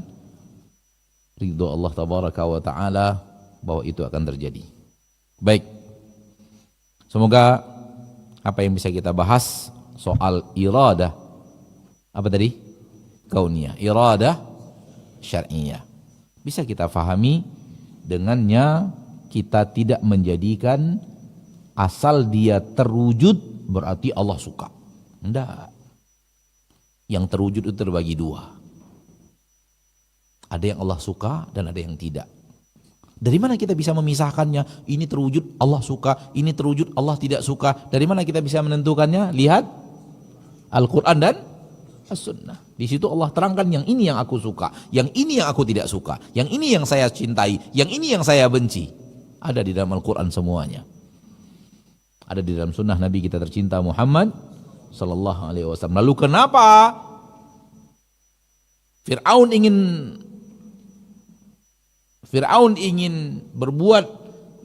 ridho Allah tabaraka wa taala bahwa itu akan terjadi. Baik. Semoga apa yang bisa kita bahas soal iradah, apa tadi? Kauniyah, iradah syar'iyah. Bisa kita fahami, dengannya kita tidak menjadikan asal dia terwujud berarti Allah suka. Enggak. Yang terwujud itu terbagi dua. Ada yang Allah suka dan ada yang tidak. Dari mana kita bisa memisahkannya? Ini terwujud Allah suka, ini terwujud Allah tidak suka. Dari mana kita bisa menentukannya? Lihat Al-Quran dan As-Sunnah. Di situ Allah terangkan yang ini yang aku suka, yang ini yang aku tidak suka, yang ini yang saya cintai, yang ini yang saya benci. Ada di dalam Al-Quran semuanya. Ada di dalam sunnah Nabi kita tercinta Muhammad sallallahu alaihi wasallam. Lalu kenapa Fir'aun ingin berbuat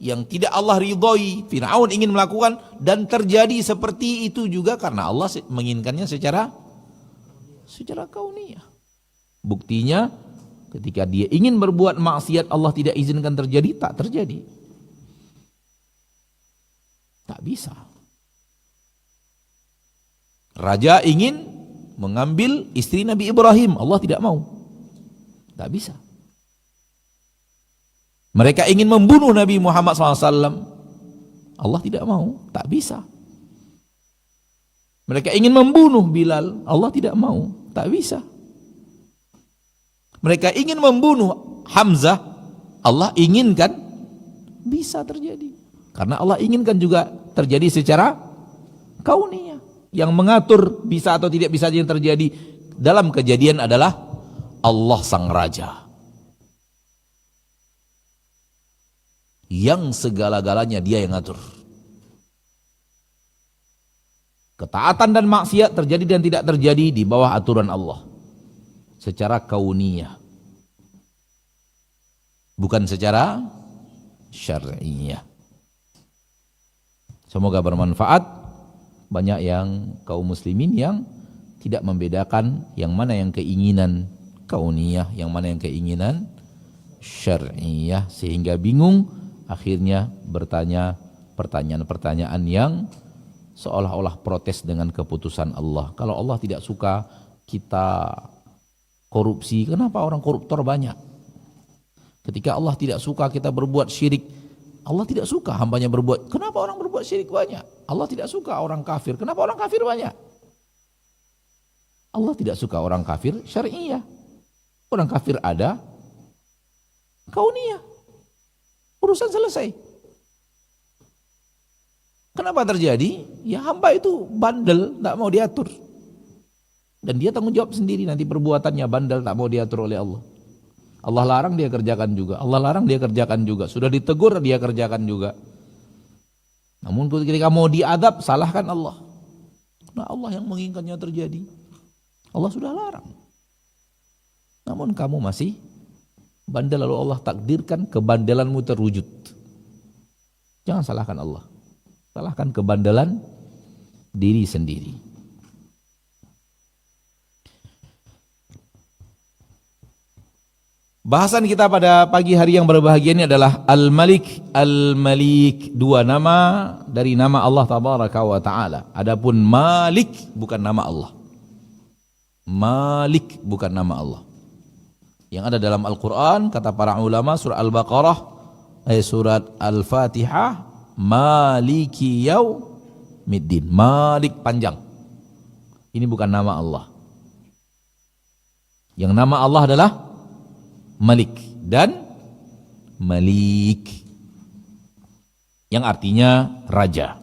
yang tidak Allah ridhoi, Fir'aun ingin melakukan dan terjadi seperti itu juga karena Allah menginginkannya secara kauniyah. Buktinya ketika dia ingin berbuat maksiat Allah tidak izinkan terjadi, tak terjadi. Tak bisa. Raja ingin mengambil istri Nabi Ibrahim, Allah tidak mau. Tak bisa. Mereka ingin membunuh Nabi Muhammad SAW, Allah tidak mau, tak bisa. Mereka ingin membunuh Bilal, Allah tidak mau, tak bisa. Mereka ingin membunuh Hamzah, Allah inginkan, bisa terjadi. Karena Allah inginkan juga terjadi secara kauniyah. Yang mengatur bisa atau tidak bisa yang terjadi dalam kejadian adalah Allah Sang Raja. Yang segala-galanya dia yang ngatur. Ketaatan dan maksiat terjadi dan tidak terjadi di bawah aturan Allah secara kauniyah, bukan secara syar'iyah. Semoga bermanfaat. Banyak yang kaum muslimin yang tidak membedakan yang mana yang keinginan kauniyah, yang mana yang keinginan syar'iyah, sehingga bingung. Akhirnya bertanya pertanyaan-pertanyaan yang seolah-olah protes dengan keputusan Allah. Kalau Allah tidak suka kita korupsi, kenapa orang koruptor banyak? Ketika Allah tidak suka kita berbuat syirik, Allah tidak suka hambanya berbuat, kenapa orang berbuat syirik banyak? Allah tidak suka orang kafir, kenapa orang kafir banyak? Allah tidak suka orang kafir syar'iyah. Orang kafir ada, kauniyah. Urusan selesai. Kenapa terjadi? Ya hamba itu bandel, tak mau diatur. Dan dia tanggung jawab sendiri nanti perbuatannya, bandel, tak mau diatur oleh Allah. Allah larang dia kerjakan juga. Allah larang dia kerjakan juga. Sudah ditegur dia kerjakan juga. Namun ketika mau diadab, salahkan Allah. Nah Allah yang menginginkannya terjadi. Allah sudah larang. Namun kamu masih bandel, lalu Allah takdirkan kebandelanmu terwujud. Jangan salahkan Allah. Salahkan kebandelan diri sendiri. Bahasan kita pada pagi hari yang berbahagia ini adalah Al-Malik, Al-Malik, dua nama dari nama Allah Tabaraka wa Ta'ala. Adapun Malik bukan nama Allah. Malik bukan nama Allah. Yang ada dalam Al-Quran, kata para ulama, surah Al-Baqarah, surat Al-Fatihah, Maliki Yaumiddin. Malik panjang. Ini bukan nama Allah. Yang nama Allah adalah Malik dan Malik, yang artinya raja.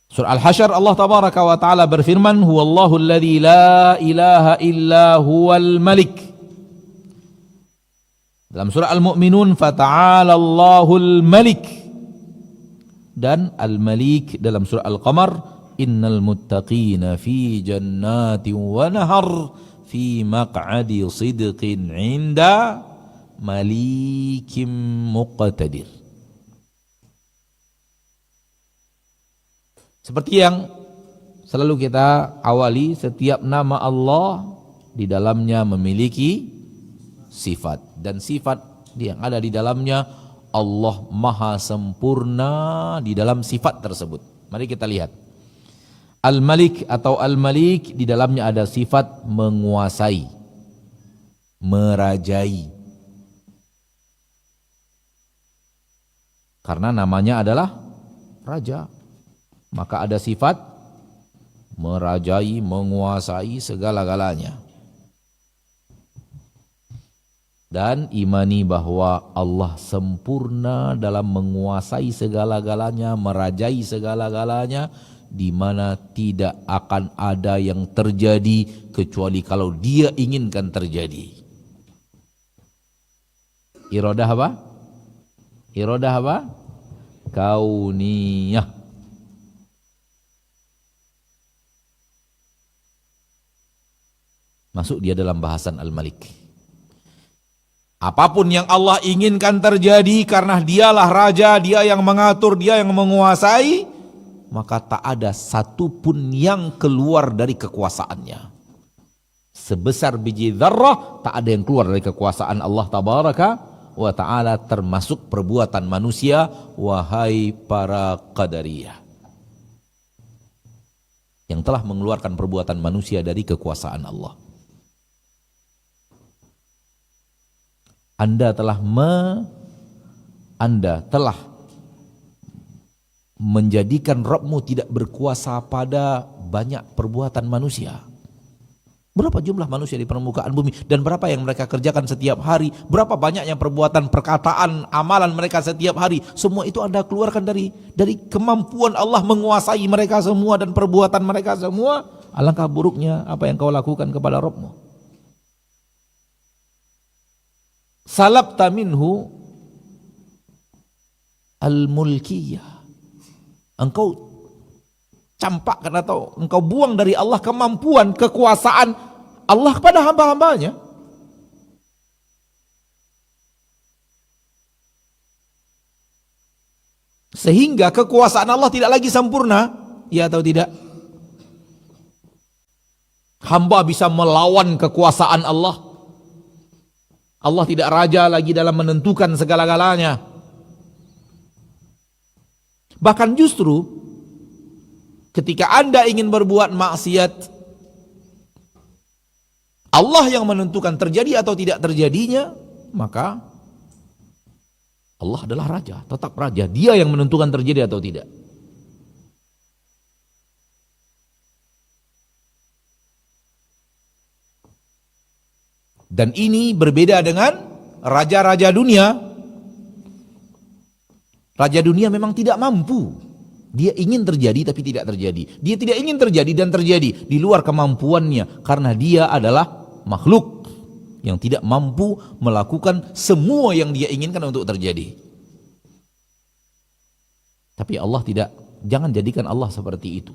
Surah Al-Hasyr Allah Tabaraka wa Ta'ala berfirman, Huwallahu alladhi la ilaha illa huwal malik. Dalam surah Al-Mu'minun, Fata'ala Allahul Malik. Dan Al-Malik dalam surah Al-Qamar, Innal muttaqina fi jannatin wa nahar fi maq'adi sidqin 'inda malikim muqtadir. Seperti yang selalu kita awali, setiap nama Allah di dalamnya memiliki sifat, dan sifat yang ada di dalamnya Allah maha sempurna di dalam sifat tersebut. Mari kita lihat. Al-Malik atau Al-Malik, di dalamnya ada sifat menguasai, merajai. Karena namanya adalah raja, maka ada sifat merajai, menguasai segala-galanya. Dan imani bahwa Allah sempurna dalam menguasai segala-galanya, merajai segala-galanya, di mana tidak akan ada yang terjadi kecuali kalau Dia inginkan terjadi. Iradah apa? Iradah apa? Kauniyah. Masuk dia dalam bahasan Al-Malik. Apapun yang Allah inginkan terjadi karena Dialah Raja, Dia yang mengatur, Dia yang menguasai, maka tak ada satupun yang keluar dari kekuasaannya. Sebesar biji dzarrah, tak ada yang keluar dari kekuasaan Allah Tabaraka wa Ta'ala, termasuk perbuatan manusia, wahai para qadariyah, yang telah mengeluarkan perbuatan manusia dari kekuasaan Allah. Anda telah menjadikan Rabbmu tidak berkuasa pada banyak perbuatan manusia. Berapa jumlah manusia di permukaan bumi dan berapa yang mereka kerjakan setiap hari, berapa banyaknya perbuatan, perkataan, amalan mereka setiap hari, semua itu Anda keluarkan dari kemampuan Allah menguasai mereka semua dan perbuatan mereka semua. Alangkah buruknya apa yang kau lakukan kepada Rabbmu. Salabta minhu al-mulkiyah. Engkau campakkan atau engkau buang dari Allah kemampuan, kekuasaan Allah kepada hamba-hambanya. Sehingga kekuasaan Allah tidak lagi sempurna, ya atau tidak? Hamba bisa melawan kekuasaan Allah. Allah tidak raja lagi dalam menentukan segala-galanya. Bahkan justru ketika Anda ingin berbuat maksiat, Allah yang menentukan terjadi atau tidak terjadinya, maka Allah adalah raja, tetap raja. Dia yang menentukan terjadi atau tidak. Dan ini berbeda dengan raja-raja dunia. Raja dunia memang tidak mampu. Dia ingin terjadi tapi tidak terjadi. Dia tidak ingin terjadi dan terjadi di luar kemampuannya, karena dia adalah makhluk yang tidak mampu melakukan semua yang dia inginkan untuk terjadi. Tapi Allah tidak. Jangan jadikan Allah seperti itu.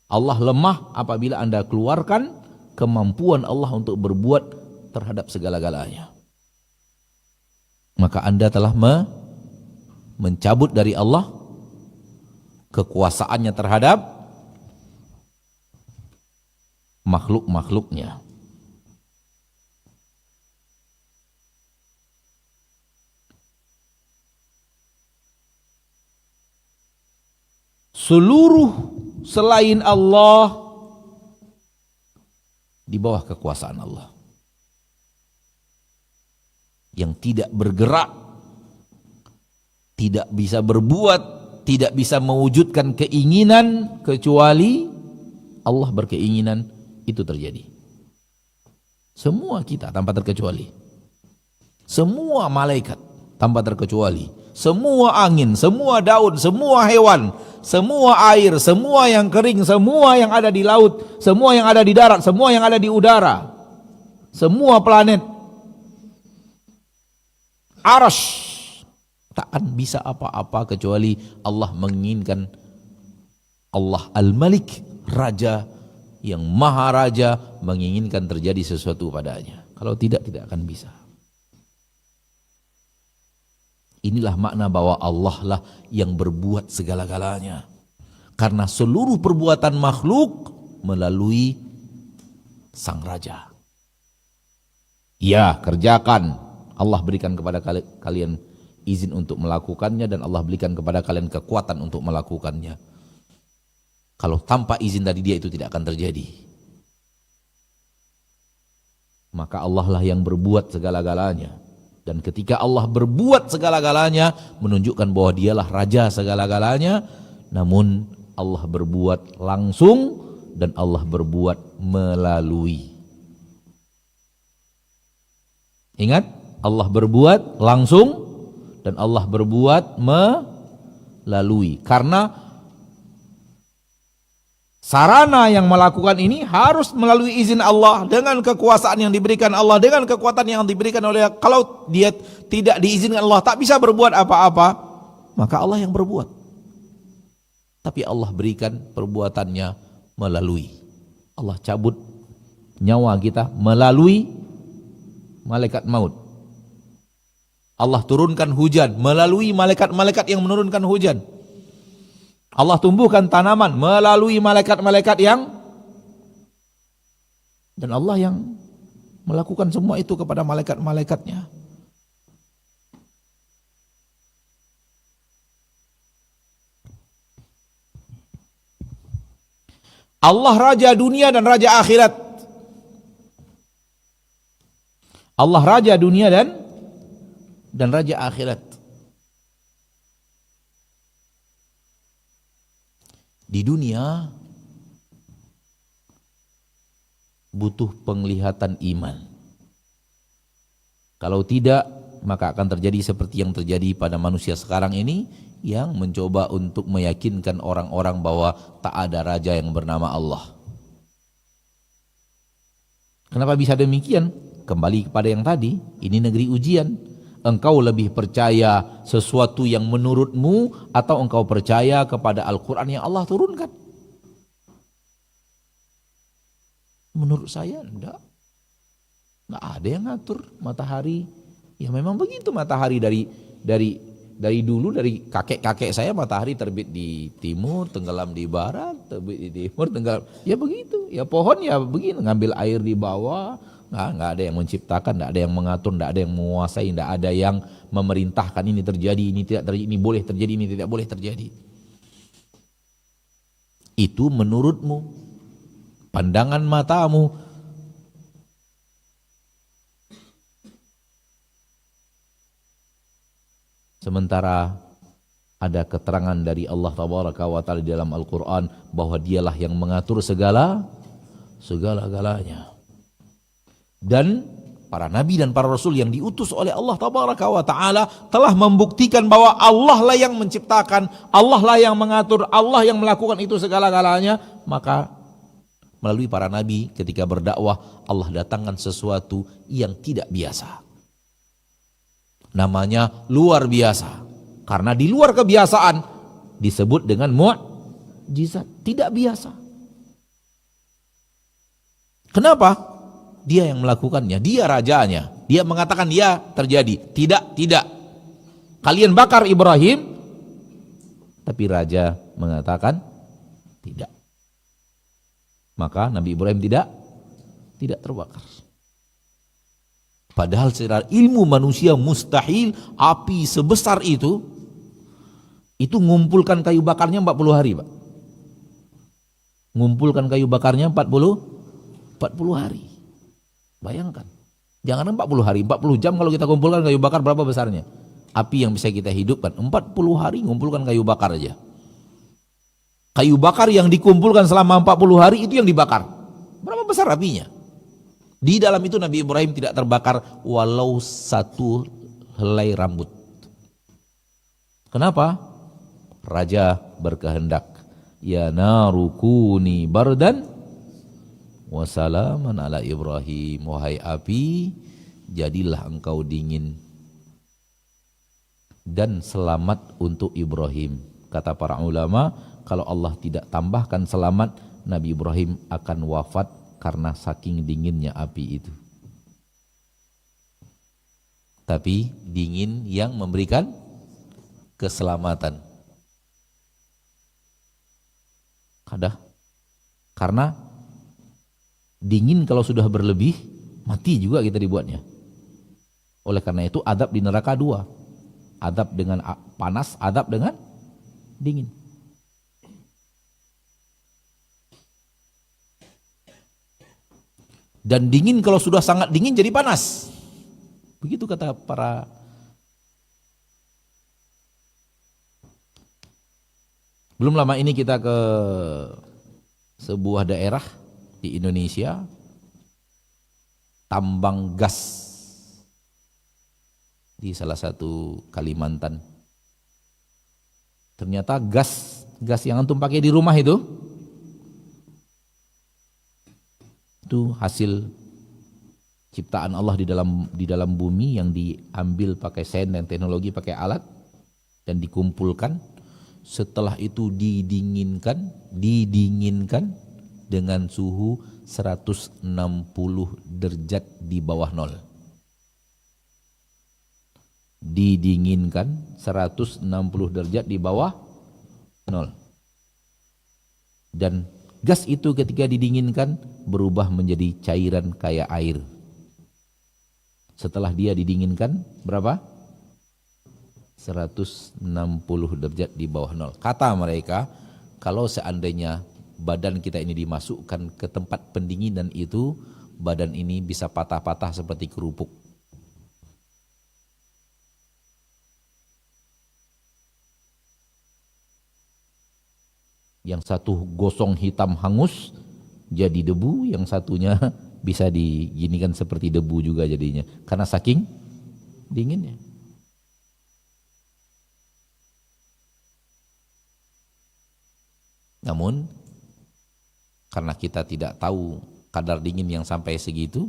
Allah lemah apabila Anda keluarkan kemampuan Allah untuk berbuat terhadap segala-galanya. Maka Anda telah mencabut dari Allah kekuasaannya terhadap makhluk-makhluknya. Seluruh selain Allah di bawah kekuasaan Allah, yang tidak bergerak, tidak bisa berbuat, tidak bisa mewujudkan keinginan kecuali Allah berkeinginan itu terjadi. Semua kita tanpa terkecuali, semua malaikat tanpa terkecuali, semua angin, semua daun, semua hewan, semua air, semua yang kering, semua yang ada di laut, semua yang ada di darat, semua yang ada di udara, semua planet, Arash, tak akan bisa apa-apa kecuali Allah menginginkan. Allah Al-Malik, Raja yang Maha Raja, menginginkan terjadi sesuatu padanya. Kalau tidak, tidak akan bisa. Inilah makna bahwa Allah lah yang berbuat segala-galanya. Karena seluruh perbuatan makhluk melalui Sang Raja. Ya, kerjakan. Allah berikan kepada kalian izin untuk melakukannya, dan Allah berikan kepada kalian kekuatan untuk melakukannya. Kalau tanpa izin dari Dia itu tidak akan terjadi. Maka Allah lah yang berbuat segala-galanya. Dan ketika Allah berbuat segala-galanya, menunjukkan bahwa Dialah Raja segala-galanya. Namun Allah berbuat langsung dan Allah berbuat melalui. Ingat, Allah berbuat langsung dan Allah berbuat melalui. Karena sarana yang melakukan ini harus melalui izin Allah, dengan kekuasaan yang diberikan Allah, dengan kekuatan yang diberikan oleh. Kalau dia tidak diizinkan Allah, tak bisa berbuat apa-apa, maka Allah yang berbuat. Tapi Allah berikan perbuatannya melalui. Allah cabut nyawa kita melalui malaikat maut. Allah turunkan hujan melalui malaikat-malaikat yang menurunkan hujan. Allah tumbuhkan tanaman melalui malaikat-malaikat yang, dan Allah yang melakukan semua itu kepada malaikat-malaikatnya. Allah raja dunia dan raja akhirat. Allah raja dunia dan raja akhirat. Di dunia butuh penglihatan iman. Kalau tidak, maka akan terjadi seperti yang terjadi pada manusia sekarang ini, yang mencoba untuk meyakinkan orang-orang bahwa tak ada raja yang bernama Allah. Kenapa bisa demikian? Kembali kepada yang tadi, ini negeri ujian. Engkau lebih percaya sesuatu yang menurutmu atau engkau percaya kepada Al-Quran yang Allah turunkan? Menurut saya enggak ada yang ngatur matahari. Ya memang begitu, matahari dari dulu, dari kakek-kakek saya, matahari terbit di timur, tenggelam di barat, terbit di timur, tenggelam. Ya begitu. Ya pohon ya begini, ngambil air di bawah. Nggak ada yang menciptakan, nggak ada yang mengatur, nggak ada yang menguasai, nggak ada yang memerintahkan ini terjadi, ini tidak terjadi, ini boleh terjadi, ini tidak boleh terjadi. Itu menurutmu, pandangan matamu. Sementara ada keterangan dari Allah Tabaraka wa Ta'ala di dalam Al-Quran bahwa dialah yang mengatur segala-galanya. Dan para nabi dan para rasul yang diutus oleh Allah Tabaraka wa Ta'ala telah membuktikan bahwa Allah lah yang menciptakan, Allah lah yang mengatur, Allah yang melakukan itu segala-galanya. Maka melalui para nabi ketika berdakwah, Allah datangkan sesuatu yang tidak biasa. Namanya luar biasa. Karena di luar kebiasaan disebut dengan mukjizat, tidak biasa. Kenapa? Dia yang melakukannya, dia rajanya. Dia mengatakan dia terjadi. Tidak. Kalian bakar Ibrahim, tapi raja mengatakan tidak. Maka Nabi Ibrahim tidak terbakar. Padahal secara ilmu manusia mustahil api sebesar itu ngumpulkan kayu bakarnya 40 hari, Pak. Ngumpulkan kayu bakarnya 40 hari. Bayangkan, jangan 40 hari, 40 jam kalau kita kumpulkan kayu bakar, berapa besarnya? Api yang bisa kita hidupkan, 40 hari ngumpulkan kayu bakar aja. Kayu bakar yang dikumpulkan selama 40 hari itu yang dibakar. Berapa besar apinya? Di dalam itu Nabi Ibrahim tidak terbakar walau satu helai rambut. Kenapa? Raja berkehendak, ya naru kuni bardan wassalaman ala Ibrahim. Wahai api, jadilah engkau dingin dan selamat untuk Ibrahim. Kata para ulama, kalau Allah tidak tambahkan selamat, Nabi Ibrahim akan wafat karena saking dinginnya api itu. Tapi dingin yang memberikan keselamatan. Karena dingin kalau sudah berlebih, mati juga kita dibuatnya. Oleh karena itu adab di neraka dua. Adab dengan panas, adab dengan dingin. Dan dingin kalau sudah sangat dingin jadi panas. Begitu kata para belum lama ini kita ke sebuah daerah di Indonesia tambang gas di salah satu Kalimantan. Ternyata gas yang antum pakai di rumah itu hasil ciptaan Allah di dalam bumi yang diambil pakai sains dan teknologi, pakai alat dan dikumpulkan. Setelah itu didinginkan dengan suhu 160 derajat di bawah nol. Didinginkan 160 derajat di bawah nol. Dan gas itu ketika didinginkan berubah menjadi cairan kayak air. Setelah dia didinginkan berapa? 160 derajat di bawah nol. Kata mereka, kalau seandainya badan kita ini dimasukkan ke tempat pendinginan itu, badan ini bisa patah-patah seperti kerupuk. Yang satu gosong hitam hangus jadi debu, yang satunya bisa diginikan seperti debu juga jadinya, karena saking dinginnya. Namun karena kita tidak tahu kadar dingin yang sampai segitu,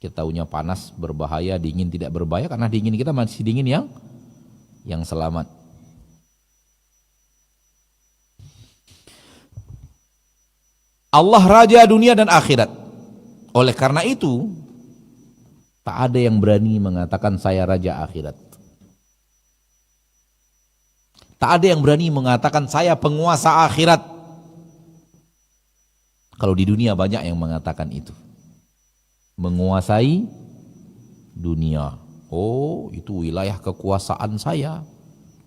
kita tahunya panas berbahaya, dingin tidak berbahaya, karena dingin kita masih dingin yang selamat. Allah raja dunia dan akhirat. Oleh karena itu tak ada yang berani mengatakan saya raja akhirat. Tak ada yang berani mengatakan saya penguasa akhirat. Kalau di dunia banyak yang mengatakan itu. Menguasai dunia. Oh, itu wilayah kekuasaan saya.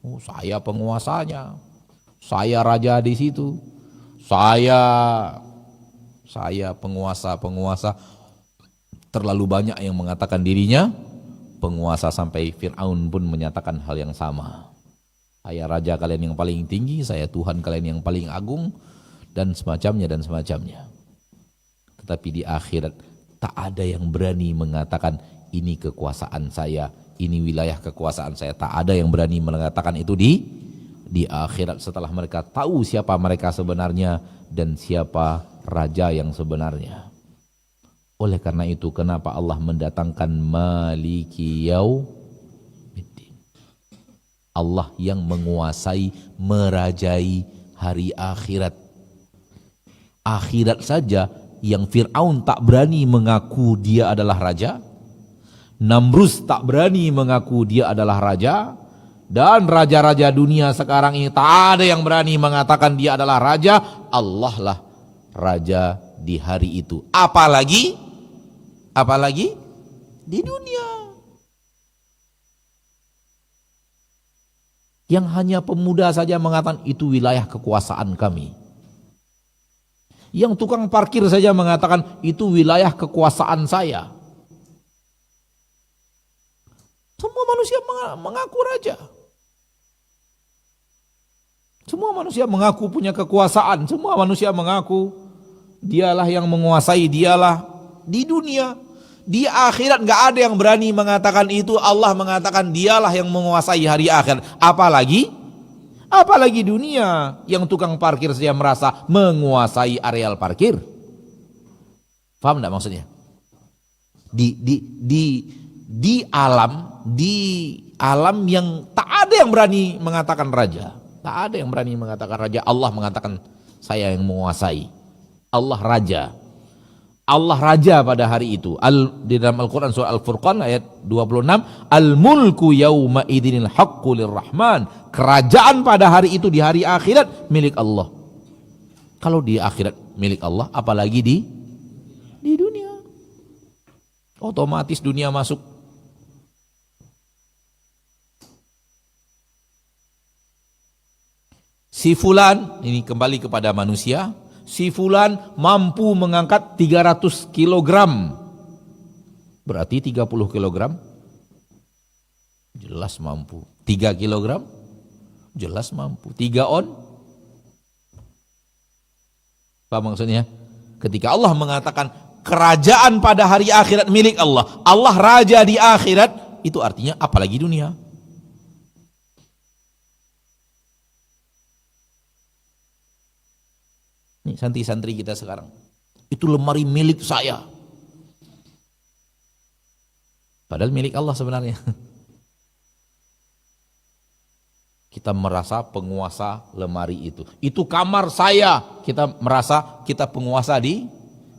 Oh, saya penguasanya. Saya raja di situ. Saya penguasa. Terlalu banyak yang mengatakan dirinya penguasa, sampai Fir'aun pun menyatakan hal yang sama. Saya raja kalian yang paling tinggi, saya Tuhan kalian yang paling agung, dan semacamnya. Tetapi di akhirat tak ada yang berani mengatakan ini kekuasaan saya, ini wilayah kekuasaan saya. Tak ada yang berani mengatakan itu di akhirat setelah mereka tahu siapa mereka sebenarnya dan siapa raja yang sebenarnya. Oleh karena itu kenapa Allah mendatangkan Maliki Yaumiddin, Allah yang menguasai, merajai hari akhirat. Akhirat saja yang Fir'aun tak berani mengaku dia adalah raja, Namrus tak berani mengaku dia adalah raja, dan raja-raja dunia sekarang ini tak ada yang berani mengatakan dia adalah raja. Allah lah raja di hari itu. Apalagi di dunia. Yang hanya pemuda saja mengatakan itu wilayah kekuasaan kami. Yang tukang parkir saja mengatakan itu wilayah kekuasaan saya. Semua manusia mengaku raja. Semua manusia mengaku punya kekuasaan. Semua manusia mengaku dialah yang menguasai, dialah di dunia. Di akhirat gak ada yang berani mengatakan itu. Allah mengatakan dialah yang menguasai hari akhir. Apalagi dunia yang tukang parkir saja merasa menguasai areal parkir. Paham enggak maksudnya? Di alam yang tak ada yang berani mengatakan raja. Tak ada yang berani mengatakan raja. Allah mengatakan saya yang menguasai. Allah raja. Allah raja pada hari itu. Di dalam Al-Quran surah Al-Furqan ayat 26, Al-mulku yawma idinil haqqu lirrahman. Kerajaan pada hari itu, di hari akhirat, milik Allah. Kalau di akhirat milik Allah, apalagi di dunia. Otomatis dunia masuk. Si fulan, ini kembali kepada manusia, si fulan mampu mengangkat 300 kg. Berarti 30 kg? Jelas mampu. 3 kg? Jelas mampu. 3 on? Paham maksudnya? Ketika Allah mengatakan kerajaan pada hari akhirat milik Allah, Allah raja di akhirat, itu artinya apalagi dunia. Nih santri-santri kita sekarang, itu lemari milik saya, padahal milik Allah sebenarnya. Kita merasa penguasa lemari itu. Itu kamar saya, kita merasa kita penguasa di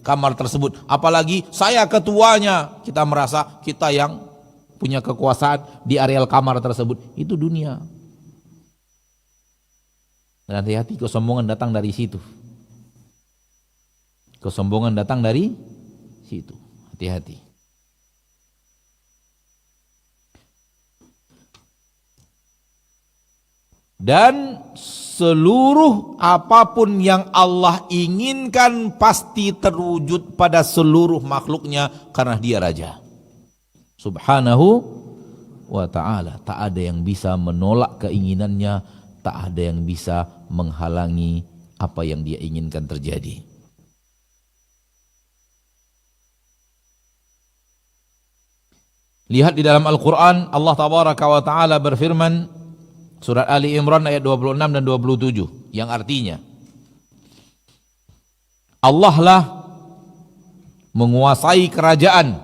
kamar tersebut. Apalagi saya ketuanya, kita merasa kita yang punya kekuasaan di areal kamar tersebut. Itu dunia. Dan hati-hati, kesombongan datang dari situ. Kesombongan datang dari situ. Hati-hati. Dan seluruh apapun yang Allah inginkan pasti terwujud pada seluruh makhluknya karena dia raja. Subhanahu wa ta'ala. Tak ada yang bisa menolak keinginannya, tak ada yang bisa menghalangi apa yang dia inginkan terjadi. Lihat di dalam Al-Quran, Allah Tabaraka wa ta'ala berfirman, Surat Ali Imran ayat 26 dan 27, yang artinya Allah lah menguasai kerajaan.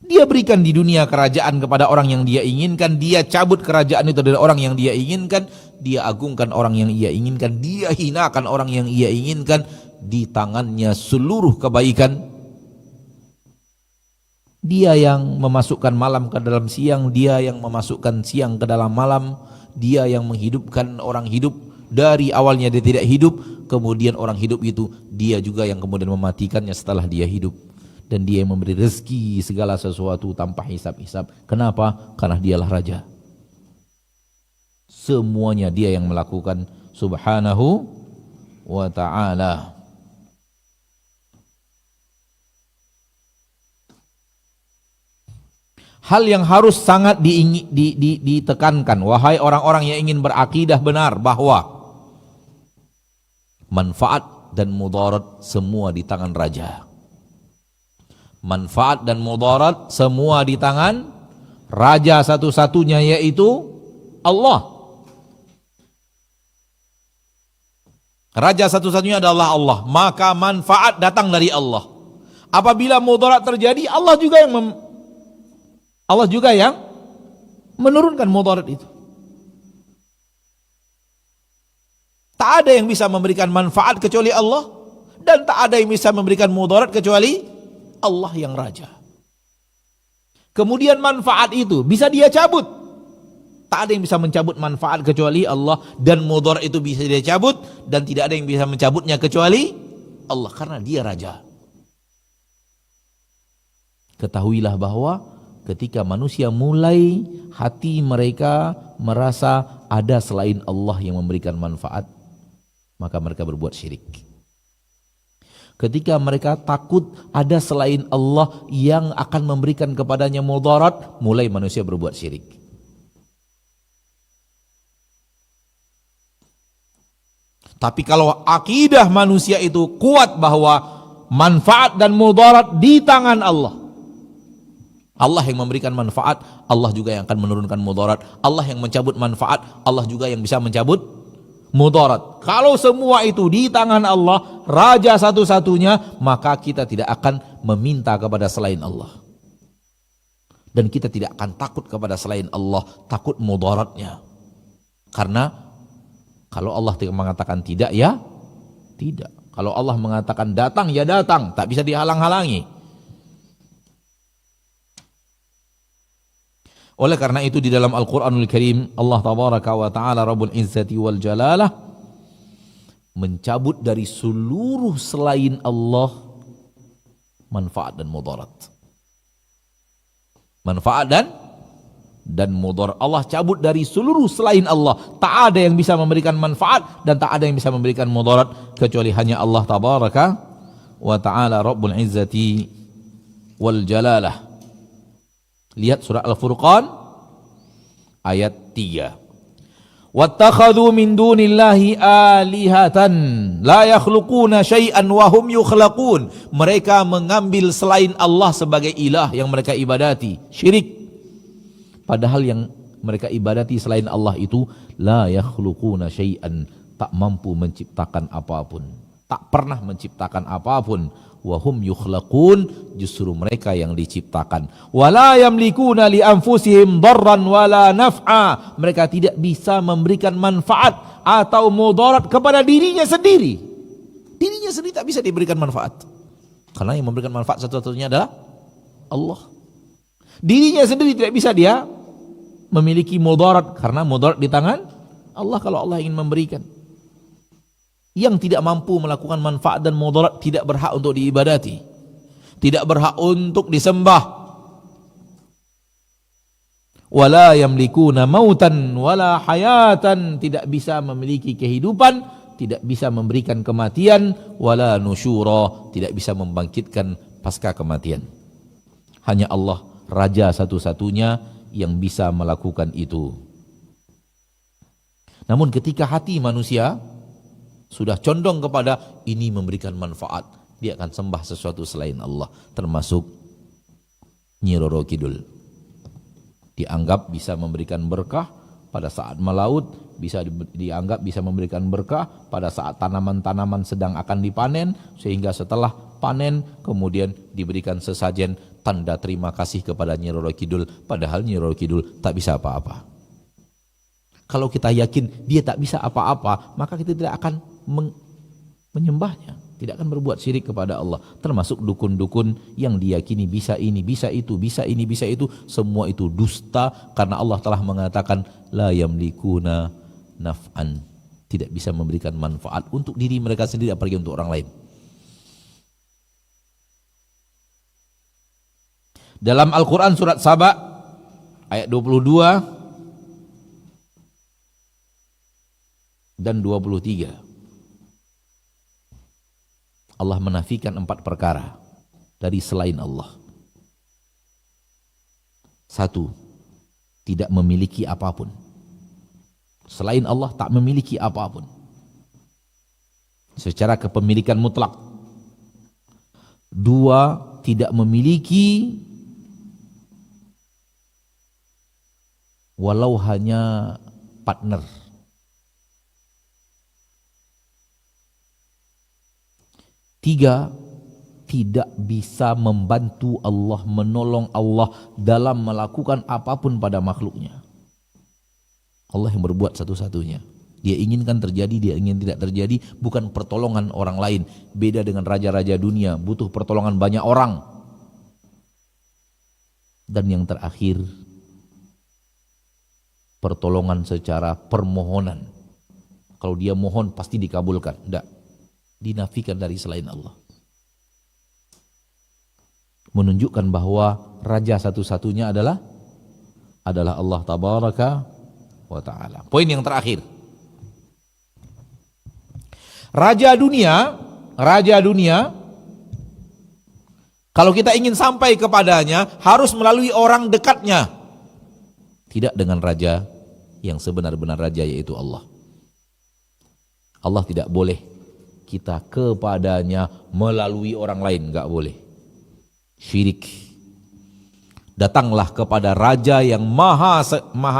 Dia berikan di dunia kerajaan kepada orang yang dia inginkan, dia cabut kerajaan itu dari orang yang dia inginkan, dia agungkan orang yang ia inginkan, dia hinakan orang yang ia inginkan. Di tangannya seluruh kebaikan. Dia yang memasukkan malam ke dalam siang, dia yang memasukkan siang ke dalam malam, dia yang menghidupkan orang hidup dari awalnya dia tidak hidup, kemudian orang hidup itu dia juga yang kemudian mematikannya setelah dia hidup, dan dia yang memberi rezeki segala sesuatu tanpa hisab-hisab. Kenapa? Karena dialah raja. Semuanya dia yang melakukan, subhanahu wa ta'ala. Hal yang harus sangat ditekankan, wahai orang-orang yang ingin berakidah benar, bahwa manfaat dan mudarat semua di tangan raja. Manfaat dan mudarat semua di tangan raja satu-satunya, yaitu Allah. Raja satu-satunya adalah Allah, maka manfaat datang dari Allah. Apabila mudarat terjadi, Allah juga yang menurunkan mudarat itu. Tak ada yang bisa memberikan manfaat kecuali Allah, dan tak ada yang bisa memberikan mudarat kecuali Allah yang raja. Kemudian manfaat itu bisa dia cabut. Tak ada yang bisa mencabut manfaat kecuali Allah, dan mudarat itu bisa dia cabut, dan tidak ada yang bisa mencabutnya kecuali Allah, karena dia raja. Ketahuilah bahwa ketika manusia mulai hati mereka merasa ada selain Allah yang memberikan manfaat, maka mereka berbuat syirik. Ketika mereka takut ada selain Allah yang akan memberikan kepadanya mudarat, mulai manusia berbuat syirik. Tapi kalau akidah manusia itu kuat bahwa manfaat dan mudarat di tangan Allah, Allah yang memberikan manfaat, Allah juga yang akan menurunkan mudarat. Allah yang mencabut manfaat, Allah juga yang bisa mencabut mudarat. Kalau semua itu di tangan Allah, raja satu-satunya, maka kita tidak akan meminta kepada selain Allah. Dan kita tidak akan takut kepada selain Allah, takut mudaratnya. Karena kalau Allah mengatakan tidak, ya tidak. Kalau Allah mengatakan datang, ya datang, tak bisa dihalang-halangi. Oleh karena itu di dalam Al-Quranul Karim, Allah Tabaraka wa Ta'ala Rabbul Izzati wal Jalalah mencabut dari seluruh selain Allah manfaat dan mudarat. Manfaat dan mudarat Allah cabut dari seluruh selain Allah. Tak ada yang bisa memberikan manfaat dan tak ada yang bisa memberikan mudarat kecuali hanya Allah Tabaraka wa Ta'ala Rabbul Izzati wal Jalalah. Lihat surah Al-Furqan ayat 3. Wattakhadhu min dunillahi alihatan la yakhluquna syai'an wa hum yukhlaqun. Mereka mengambil selain Allah sebagai ilah yang mereka ibadati, syirik. Padahal yang mereka ibadati selain Allah itu la yakhluquna syai'an, tak mampu menciptakan apapun, tak pernah menciptakan apapun. Wa hum yukhlaqun, justru mereka yang diciptakan. Wala yamlikuna li anfusihim darran wala naf'a, mereka tidak bisa memberikan manfaat atau mudarat kepada dirinya sendiri. Dirinya sendiri tak bisa diberikan manfaat, karena yang memberikan manfaat satu-satunya adalah Allah. Dirinya sendiri tidak bisa dia memiliki mudarat, karena mudarat di tangan Allah kalau Allah ingin memberikan. Yang tidak mampu melakukan manfaat dan mudarat tidak berhak untuk diibadati, tidak berhak untuk disembah. Wala yamlikuna mautan wala hayatan, tidak bisa memiliki kehidupan, tidak bisa memberikan kematian. Wala nusyura, tidak bisa membangkitkan pasca kematian. Hanya Allah, Raja satu-satunya yang bisa melakukan itu. Namun ketika hati manusia sudah condong kepada ini memberikan manfaat, dia akan sembah sesuatu selain Allah, termasuk Nyi Roro Kidul. Dianggap bisa memberikan berkah pada saat melaut, bisa dianggap bisa memberikan berkah pada saat tanaman-tanaman sedang akan dipanen, sehingga setelah panen kemudian diberikan sesajen tanda terima kasih kepada Nyi Roro Kidul, padahal Nyi Roro Kidul tak bisa apa-apa. Kalau kita yakin dia tak bisa apa-apa, maka kita tidak akan menyembahnya, tidak akan berbuat syirik kepada Allah. Termasuk dukun-dukun yang diyakini bisa ini, bisa itu, bisa ini, bisa itu, semua itu dusta, karena Allah telah mengatakan la yamlikuna naf'an, tidak bisa memberikan manfaat untuk diri mereka sendiri apalagi untuk orang lain. Dalam Al-Quran surat Saba ayat 22 dan 23 Allah menafikan 4 perkara dari selain Allah. 1, tidak memiliki apapun. Selain Allah tak memiliki apapun secara kepemilikan mutlak. 2, tidak memiliki walau hanya partner. 3, tidak bisa membantu Allah, menolong Allah dalam melakukan apapun pada makhluknya. Allah yang berbuat satu-satunya. Dia inginkan terjadi, dia ingin tidak terjadi, bukan pertolongan orang lain. Beda dengan raja-raja dunia, butuh pertolongan banyak orang. Dan yang terakhir, pertolongan secara permohonan. Kalau dia mohon pasti dikabulkan. Tidak, dinafikan dari selain Allah. Menunjukkan bahwa raja satu-satunya adalah Allah tabaraka wa ta'ala. Poin yang terakhir, raja dunia kalau kita ingin sampai kepadanya harus melalui orang dekatnya, tidak dengan raja yang sebenar-benar raja, yaitu Allah. Allah tidak boleh kita kepadanya melalui orang lain, enggak boleh. Syirik. Datanglah kepada raja yang maha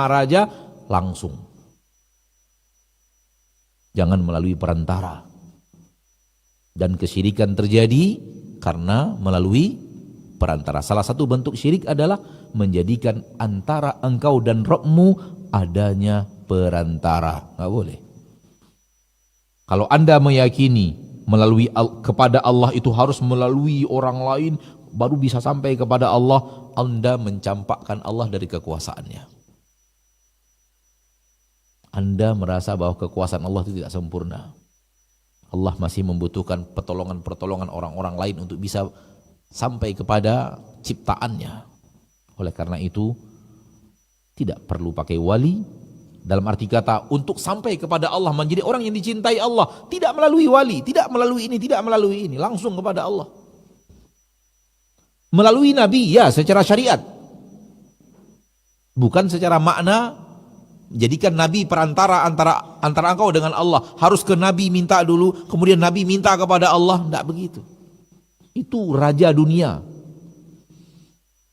raja langsung. Jangan melalui perantara. Dan kesyirikan terjadi karena melalui perantara. Salah satu bentuk syirik adalah menjadikan antara engkau dan Rabbmu adanya perantara. Enggak boleh. Kalau Anda meyakini melalui kepada Allah itu harus melalui orang lain baru bisa sampai kepada Allah, Anda mencampakkan Allah dari kekuasaannya. Anda merasa bahwa kekuasaan Allah itu tidak sempurna. Allah masih membutuhkan pertolongan-pertolongan orang-orang lain untuk bisa sampai kepada ciptaannya. Oleh karena itu, tidak perlu pakai wali. Dalam arti kata, untuk sampai kepada Allah, menjadi orang yang dicintai Allah, tidak melalui wali, tidak melalui ini, tidak melalui ini, langsung kepada Allah. Melalui Nabi, ya, secara syariat. Bukan secara makna Jadikan Nabi perantara antara engkau dengan Allah. Harus ke Nabi minta dulu, kemudian Nabi minta kepada Allah. Tidak begitu. Itu raja dunia.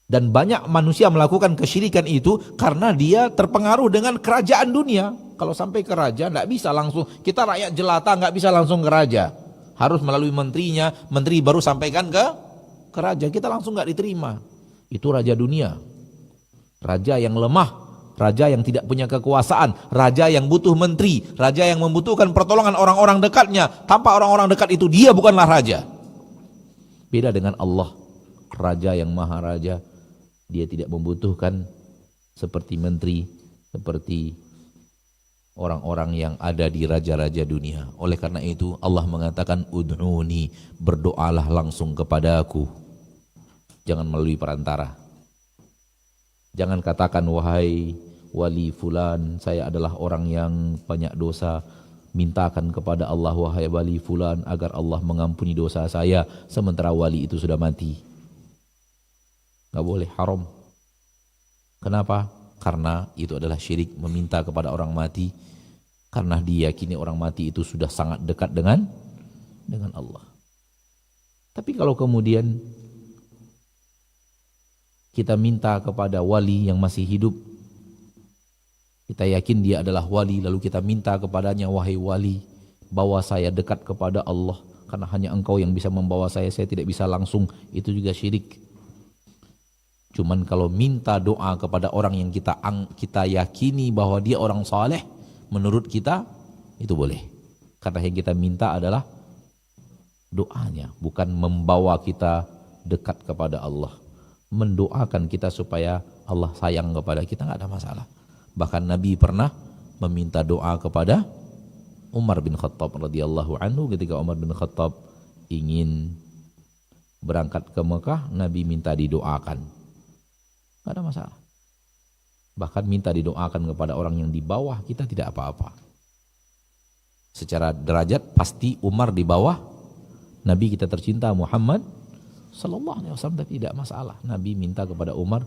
Dan banyak manusia melakukan kesyirikan itu karena dia terpengaruh dengan kerajaan dunia. Kalau sampai ke raja, tidak bisa langsung. Kita rakyat jelata nggak bisa langsung ke raja. Harus melalui menterinya, menteri baru sampaikan ke raja. Kita langsung nggak diterima. Itu raja dunia. Raja yang lemah. Raja yang tidak punya kekuasaan, raja yang butuh menteri, raja yang membutuhkan pertolongan orang-orang dekatnya. Tanpa orang-orang dekat itu dia bukanlah raja. Beda dengan Allah, raja yang maha raja. Dia tidak membutuhkan seperti menteri, seperti orang-orang yang ada di raja-raja dunia. Oleh karena itu Allah mengatakan ud'uni, berdoalah langsung kepada aku. Jangan melalui perantara. Jangan katakan wahai wali fulan, saya adalah orang yang banyak dosa, mintakan kepada Allah wahai wali fulan agar Allah mengampuni dosa saya, sementara wali itu sudah mati. Gak boleh, haram. Kenapa? Karena itu adalah syirik, meminta kepada orang mati, karena diyakini orang mati itu sudah sangat dekat dengan Allah. Tapi kalau kemudian kita minta kepada wali yang masih hidup, kita yakin dia adalah wali, lalu kita minta kepadanya, wahai wali, bawa saya dekat kepada Allah, karena hanya engkau yang bisa membawa saya tidak bisa langsung, itu juga syirik. Cuman kalau minta doa kepada orang yang kita yakini bahwa dia orang saleh, menurut kita itu boleh. Karena yang kita minta adalah doanya, bukan membawa kita dekat kepada Allah. Mendoakan kita supaya Allah sayang kepada kita, nggak ada masalah. Bahkan Nabi pernah meminta doa kepada Umar bin Khattab radhiyallahu anhu. Ketika Umar bin Khattab ingin berangkat ke Mekah, Nabi minta didoakan. Nggak ada masalah. Bahkan minta didoakan kepada orang yang di bawah kita tidak apa-apa. Secara derajat pasti Umar di bawah Nabi kita tercinta Muhammad sallallahu alaihi wasallam, tapi tidak masalah. Nabi minta kepada Umar,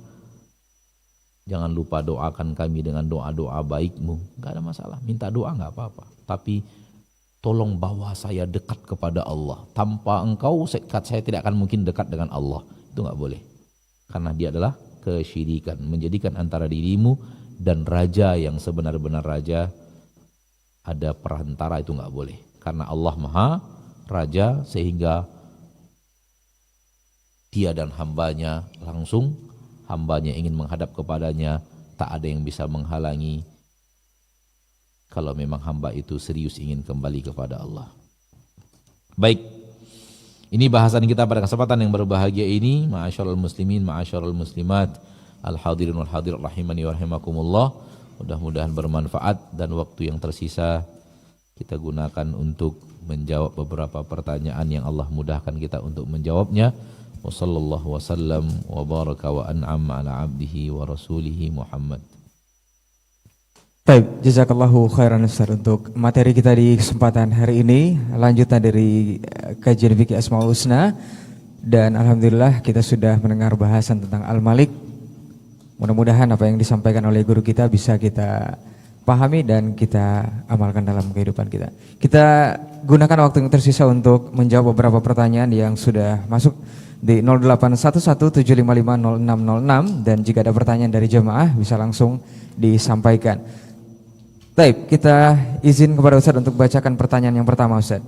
jangan lupa doakan kami dengan doa-doa baikmu. Enggak ada masalah, minta doa enggak apa-apa. Tapi tolong bawa saya dekat kepada Allah. Tanpa engkau saya tidak akan mungkin dekat dengan Allah. Itu enggak boleh. Karena dia adalah kesyirikan, menjadikan antara dirimu dan raja yang sebenar-benar raja ada perantara, itu enggak boleh. Karena Allah Maha Raja, sehingga dia dan hambanya langsung, hambanya ingin menghadap kepadanya, tak ada yang bisa menghalangi kalau memang hamba itu serius ingin kembali kepada Allah. Baik, ini bahasan kita pada kesempatan yang berbahagia ini. Ma'asyiral muslimin, ma'asyiral muslimat, al-hadirin wal hadirat rahimani wa rahimakumullah. Mudah-mudahan bermanfaat dan waktu yang tersisa kita gunakan untuk menjawab beberapa pertanyaan yang Allah mudahkan kita untuk menjawabnya. Wa sallallahu wasallam wa baraka wa an'am ala abdihi wa rasulihi Muhammad. Baik, jazakallahu khairan Ustaz untuk materi kita di kesempatan hari ini, lanjutan dari kajian fikih Asmaul Husna, dan alhamdulillah kita sudah mendengar bahasan tentang Al-Malik. Mudah-mudahan apa yang disampaikan oleh guru kita bisa kita pahami dan kita amalkan dalam kehidupan kita. Kita gunakan waktu yang tersisa untuk menjawab beberapa pertanyaan yang sudah masuk di 081175500606, dan jika ada pertanyaan dari jemaah bisa langsung disampaikan. Baik, kita izin kepada Ustaz untuk bacakan pertanyaan yang pertama, Ustaz.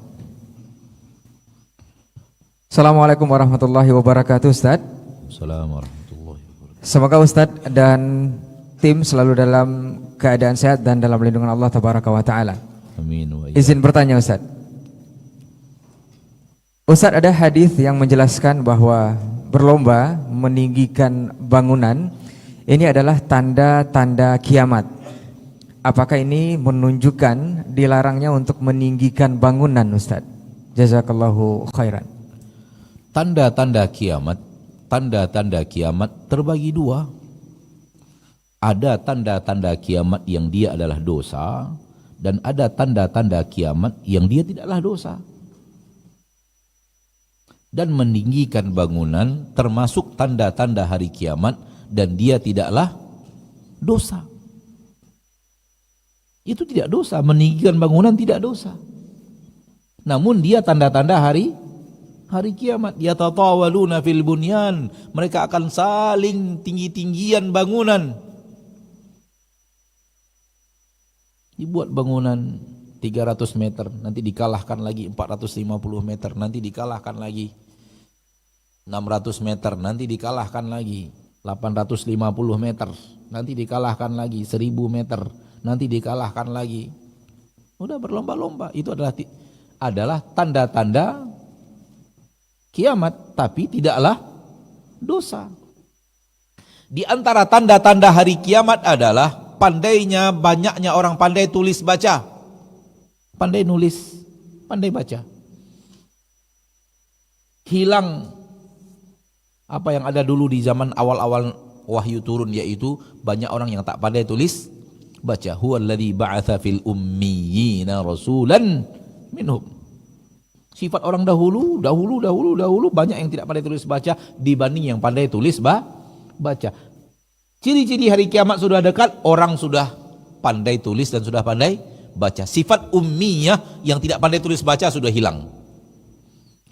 Assalamualaikum warahmatullahi wabarakatuh, Ustaz. Assalamualaikum warahmatullahi wabarakatuh. Semoga Ustaz dan tim selalu dalam keadaan sehat dan dalam lindungan Allah tabaraka wa ta'ala. Amin wa Izin bertanya, Ustaz. Ustaz, ada hadis yang menjelaskan bahwa berlomba meninggikan bangunan ini adalah tanda-tanda kiamat. Apakah ini menunjukkan dilarangnya untuk meninggikan bangunan, Ustaz? Jazakallahu khairan. Tanda-tanda kiamat terbagi dua. Ada tanda-tanda kiamat yang dia adalah dosa, dan ada tanda-tanda kiamat yang dia tidaklah dosa. Dan meninggikan bangunan termasuk tanda-tanda hari kiamat, dan dia tidaklah dosa. Itu tidak dosa, meninggikan bangunan tidak dosa. Namun dia tanda-tanda hari kiamat. Yatatawaluna fil bunyan, mereka akan saling tinggi-tinggian bangunan. Dibuat bangunan 300 meter, nanti dikalahkan lagi 450 meter, nanti dikalahkan lagi 600 meter, nanti dikalahkan lagi 850 meter, nanti dikalahkan lagi 1000 meter, nanti dikalahkan lagi. Udah berlomba-lomba. Itu adalah tanda-tanda kiamat, tapi tidaklah dosa. Di antara tanda-tanda hari kiamat adalah pandainya, banyaknya orang pandai tulis baca, pandai nulis, pandai baca. Hilang apa yang ada dulu di zaman awal-awal wahyu turun, yaitu banyak orang yang tak pandai tulis baca. Huwallazi ba'atsa fil ummiyina rasulan minhum. Sifat orang dahulu banyak yang tidak pandai tulis baca dibanding yang pandai tulis baca. Ciri-ciri hari kiamat sudah dekat, orang sudah pandai tulis dan sudah pandai baca. Sifat ummiyah yang tidak pandai tulis baca sudah hilang.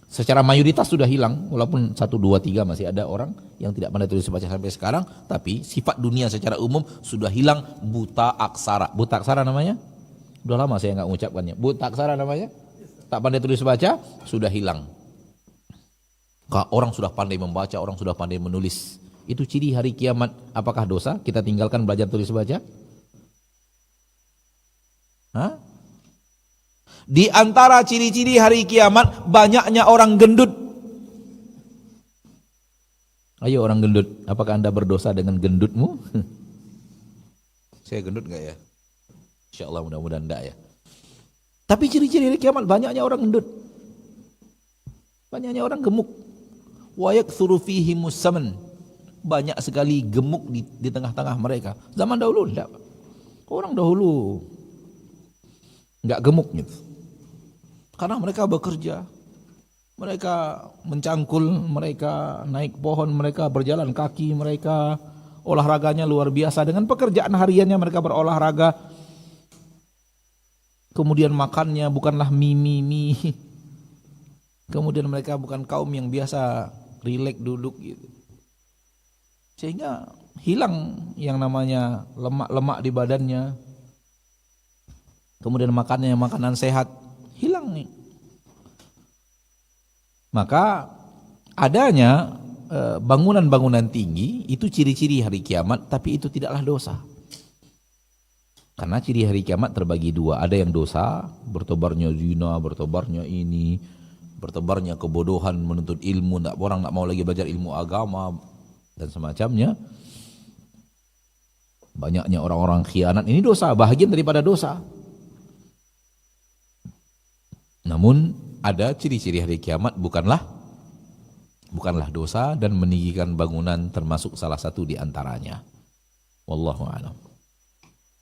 Secara mayoritas sudah hilang, walaupun 1, 2, 3 masih ada orang yang tidak pandai tulis baca sampai sekarang, tapi sifat dunia secara umum sudah hilang. Buta aksara. Buta aksara namanya? Udah lama saya nggak mengucapkannya. Buta aksara namanya? Tak pandai tulis baca sudah hilang. Orang sudah pandai membaca, orang sudah pandai menulis. Itu ciri hari kiamat. Apakah dosa kita tinggalkan belajar tulis baca? Hah? Di antara ciri-ciri hari kiamat banyaknya orang gendut. Ayo orang gendut, apakah Anda berdosa dengan gendutmu? Saya gendut enggak ya? Insyaallah mudah-mudahan enggak ya. Tapi ciri-ciri hari kiamat banyaknya orang gendut. Banyaknya orang gemuk. Wa yaktsuru fihimus saman. Banyak sekali gemuk di tengah-tengah mereka. Zaman dahulu enggak. Orang dahulu enggak gemuk gitu. Karena mereka bekerja, mereka mencangkul, mereka naik pohon, mereka berjalan kaki, mereka olahraganya luar biasa. Dengan pekerjaan hariannya mereka berolahraga. Kemudian makannya bukanlah mie. Kemudian mereka bukan kaum yang biasa rileks duduk gitu. Sehingga hilang yang namanya lemak-lemak di badannya. Kemudian makannya makanan sehat. Hilang nih. Maka adanya bangunan-bangunan tinggi itu ciri-ciri hari kiamat, tapi itu tidaklah dosa. Karena ciri hari kiamat terbagi dua. Ada yang dosa, bertebarnya zina, bertebarnya ini, bertebarnya kebodohan, menuntut ilmu, orang tak mau lagi belajar ilmu agama dan semacamnya. Banyaknya orang-orang khianat, ini dosa, bahagian daripada dosa. Namun ada ciri-ciri hari kiamat bukanlah dosa, dan meninggikan bangunan termasuk salah satu di antaranya. Wallahu a'lam.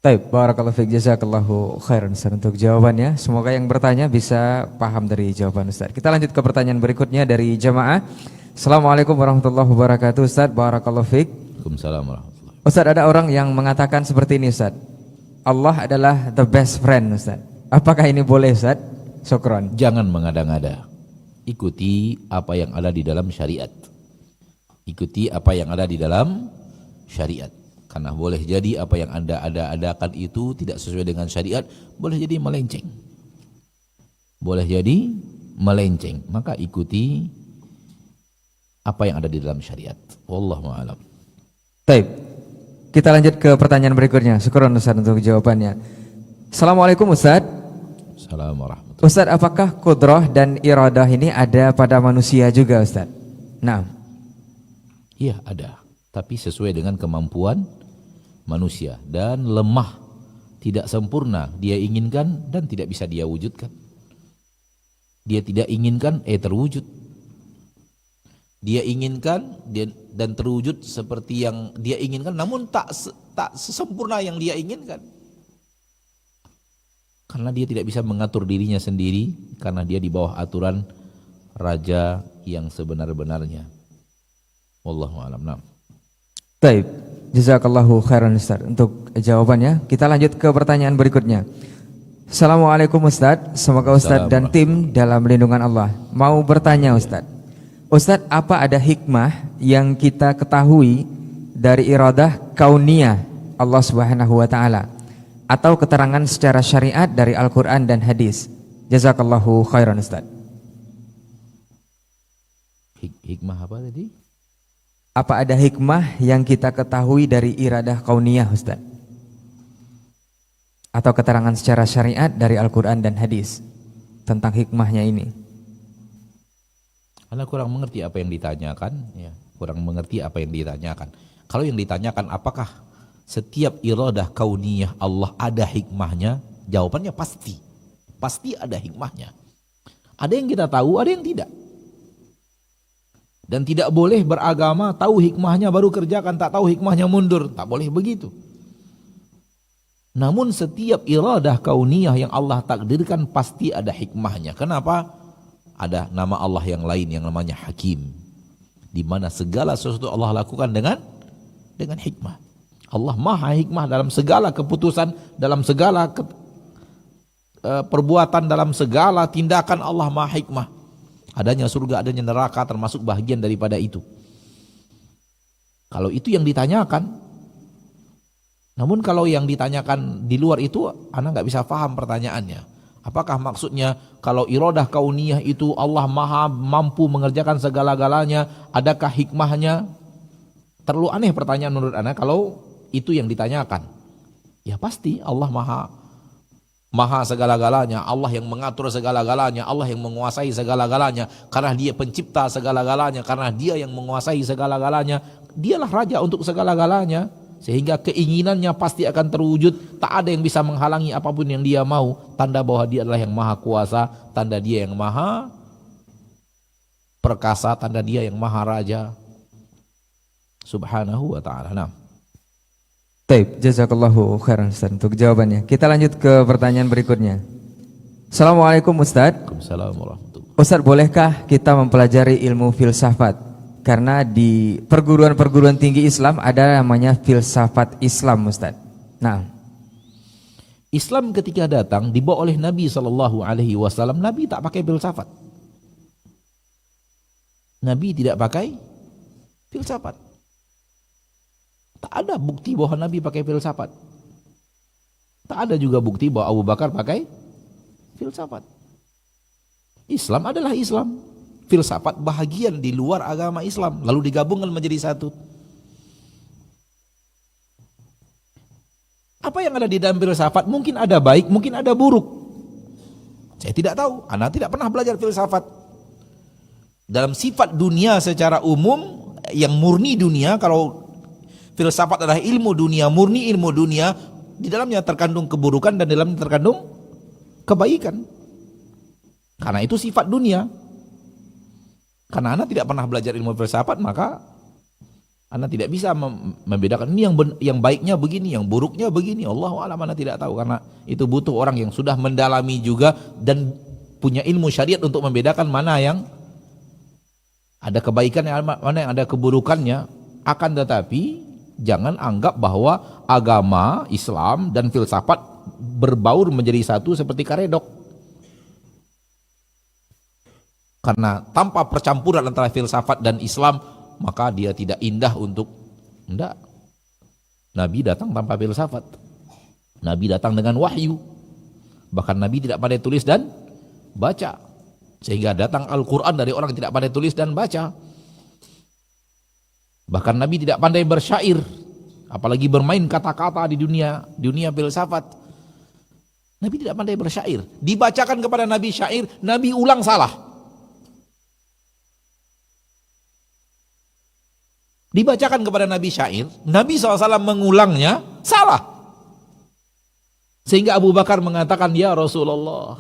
Baik, barakallahu fiik, jazakallahu khairan Ustaz untuk jawabannya. Semoga yang bertanya bisa paham dari jawaban Ustaz. Kita lanjut ke pertanyaan berikutnya dari jamaah. Assalamualaikum warahmatullahi wabarakatuh Ustaz, barakallahu fiik. Waalaikumsalam warahmatullahi. Ustaz, ada orang yang mengatakan seperti ini Ustaz. Allah adalah the best friend Ustaz. Apakah ini boleh Ustaz? Syukran. Jangan mengada-ngada. Ikuti apa yang ada di dalam syariat. Ikuti apa yang ada di dalam syariat. Karena boleh jadi apa yang Anda adakan itu tidak sesuai dengan syariat, boleh jadi melenceng. Boleh jadi melenceng. Maka ikuti apa yang ada di dalam syariat. Wallahu a'lam. Baik. Kita lanjut ke pertanyaan berikutnya. Syukran Ustaz untuk jawabannya. Assalamualaikum Ustaz. Assalamualaikum warahmatullahi. Ustaz, apakah kudrah dan iradah ini ada pada manusia juga Ustaz? Nah. Iya ada, tapi sesuai dengan kemampuan manusia, dan lemah, tidak sempurna. Dia inginkan dan tidak bisa dia wujudkan. Dia tidak inginkan terwujud. Dia inginkan dan terwujud seperti yang dia inginkan, namun tak sesempurna yang dia inginkan. Karena dia tidak bisa mengatur dirinya sendiri, karena dia di bawah aturan raja yang sebenar-benarnya. Wallahu a'lam. Baik. Jazakallahu khairan Ustaz untuk jawabannya. Kita lanjut ke pertanyaan berikutnya. Assalamualaikum Ustaz, semoga Ustaz dan tim dalam lindungan Allah. Mau bertanya Ustaz, Ustaz, apa ada hikmah yang kita ketahui dari iradah kauniyah Allah Subhanahu wa taala atau keterangan secara syariat dari Al-Qur'an dan hadis? Jazakallahu khairan Ustaz. Hikmah apa tadi? Apa ada hikmah yang kita ketahui dari iradah kauniyah Ustaz? Atau keterangan secara syariat dari Al-Quran dan hadis tentang hikmahnya ini? Karena kurang mengerti apa yang ditanyakan, ya. Kurang mengerti apa yang ditanyakan. Kalau yang ditanyakan apakah setiap iradah kauniyah Allah ada hikmahnya? Jawabannya pasti. Pasti ada hikmahnya. Ada yang kita tahu, ada yang tidak. Dan tidak boleh beragama tahu hikmahnya baru kerjakan, tak tahu hikmahnya mundur. Tak boleh begitu. Namun setiap iradah kauniyah yang Allah takdirkan pasti ada hikmahnya. Kenapa? Ada nama Allah yang lain yang namanya Hakim, di mana segala sesuatu Allah lakukan dengan hikmah. Allah maha hikmah dalam segala keputusan, dalam segala perbuatan, dalam segala tindakan Allah maha hikmah. Adanya surga, adanya neraka termasuk bahagian daripada itu. Kalau itu yang ditanyakan. Namun kalau yang ditanyakan di luar itu, anak nggak bisa paham pertanyaannya. Apakah maksudnya kalau iradah kauniyah itu Allah maha mampu mengerjakan segala-galanya, adakah hikmahnya? Terlalu aneh pertanyaan menurut anak kalau itu yang ditanyakan. Ya pasti Allah maha segala-galanya, Allah yang mengatur segala-galanya, Allah yang menguasai segala-galanya, karena Dia pencipta segala-galanya, karena Dia yang menguasai segala-galanya, Dialah raja untuk segala-galanya. Sehingga keinginannya pasti akan terwujud. Tak ada yang bisa menghalangi apapun yang Dia mau. Tanda bahwa Dia adalah yang maha kuasa, tanda Dia yang maha perkasa, tanda Dia yang maha raja subhanahu wa ta'ala. Nah, Taib, jazakallahu khairan Ustaz untuk jawabannya. Kita lanjut ke pertanyaan berikutnya. Assalamualaikum Ustaz. Waalaikumsalam warahmatullahi. Ustaz, bolehkah kita mempelajari ilmu filsafat? Karena di perguruan-perguruan tinggi Islam ada namanya filsafat Islam Ustaz. Nah, Islam ketika datang dibawa oleh Nabi SAW, Nabi tak pakai filsafat. Nabi tidak pakai filsafat. Tak ada bukti bahwa Nabi pakai filsafat. Tak ada juga bukti bahwa Abu Bakar pakai filsafat. Islam adalah Islam. Filsafat bahagian di luar agama Islam, lalu digabungkan menjadi satu. Apa yang ada di dalam filsafat? Mungkin ada baik, mungkin ada buruk. Saya tidak tahu, Anda tidak pernah belajar filsafat. Dalam sifat dunia secara umum, yang murni dunia, kalau filsafat adalah ilmu dunia, murni ilmu dunia, di dalamnya terkandung keburukan dan di dalamnya terkandung kebaikan. Karena itu sifat dunia. Karena Anda tidak pernah belajar ilmu filsafat, maka Anda tidak bisa membedakan ini yang baiknya begini, yang buruknya begini. Allahu a'lam, Anda tidak tahu, karena itu butuh orang yang sudah mendalami juga dan punya ilmu syariat untuk membedakan mana yang ada kebaikan, mana yang ada keburukannya. Akan tetapi jangan anggap bahwa agama Islam dan filsafat berbaur menjadi satu seperti karedok. Karena tanpa percampuran antara filsafat dan Islam, maka dia tidak indah untuk, enggak. Nabi datang tanpa filsafat. Nabi datang dengan wahyu. Bahkan Nabi tidak pandai tulis dan baca. Sehingga datang Al-Quran dari orang yang tidak pandai tulis dan baca. Bahkan Nabi tidak pandai bersyair, apalagi bermain kata-kata di dunia filsafat. Nabi tidak pandai bersyair. Dibacakan kepada Nabi syair, Nabi ulang salah. Dibacakan kepada Nabi syair, Nabi SAW mengulangnya, salah. Sehingga Abu Bakar mengatakan, ya Rasulullah,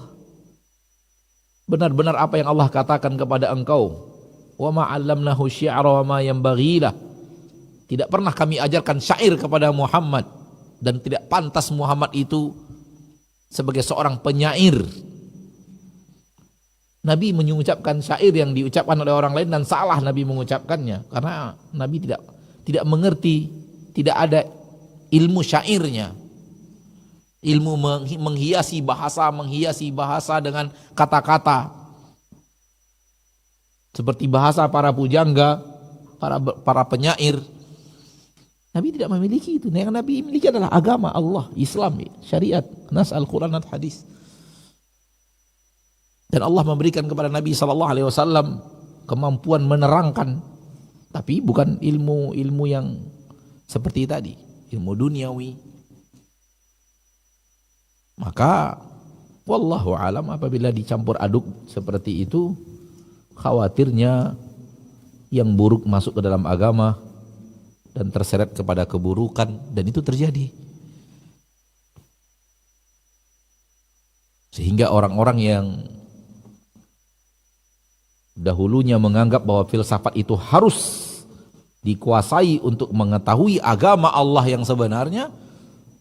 benar-benar apa yang Allah katakan kepada engkau, wa ma'allamnahu syi'ra wa ma yanbaghi lah. Tidak pernah kami ajarkan syair kepada Muhammad, dan tidak pantas Muhammad itu sebagai seorang penyair. Nabi mengucapkan syair yang diucapkan oleh orang lain dan salah Nabi mengucapkannya, karena Nabi tidak mengerti tidak ada ilmu syairnya, ilmu menghiasi bahasa dengan kata-kata seperti bahasa para pujangga, para penyair. Nabi tidak memiliki itu. Yang Nabi miliki adalah agama Allah, Islam, syariat, nas Al-Quran dan hadis. Dan Allah memberikan kepada Nabi SAW kemampuan menerangkan, tapi bukan ilmu yang seperti tadi, ilmu duniawi. Maka wallahu alam, apabila dicampur aduk seperti itu, khawatirnya yang buruk masuk ke dalam agama dan terseret kepada keburukan, dan itu terjadi. Sehingga orang-orang yang dahulunya menganggap bahwa filsafat itu harus dikuasai untuk mengetahui agama Allah yang sebenarnya,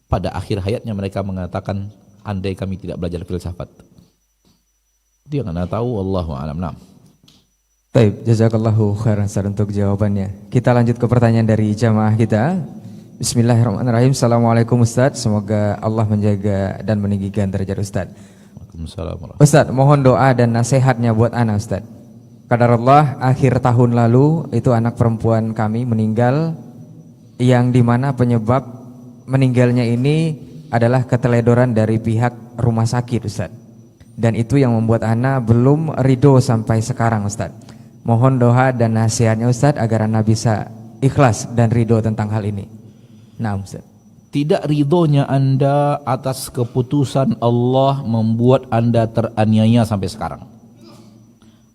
pada akhir hayatnya mereka mengatakan, andai kami tidak belajar filsafat. Itu yang Anda tahu, wallahu a'lam. Nah. Baik, jazakallahu khairan Ustaz untuk jawabannya. Kita lanjut ke pertanyaan dari jamaah kita. Bismillahirrahmanirrahim. Assalamualaikum Ustaz, semoga Allah menjaga dan meninggikan derajat Ustaz. Waalaikumsalam. Ustaz, mohon doa dan nasihatnya buat anak Ustaz. Qadarullah, akhir tahun lalu itu anak perempuan kami meninggal, yang dimana penyebab meninggalnya ini adalah keteledoran dari pihak rumah sakit Ustaz. Dan itu yang membuat anak belum ridho sampai sekarang Ustaz. Mohon doa dan nasihatnya Ustaz agar anak bisa ikhlas dan ridho tentang hal ini. Nah Ustaz. Tidak ridhonya Anda atas keputusan Allah membuat Anda teraniaya sampai sekarang.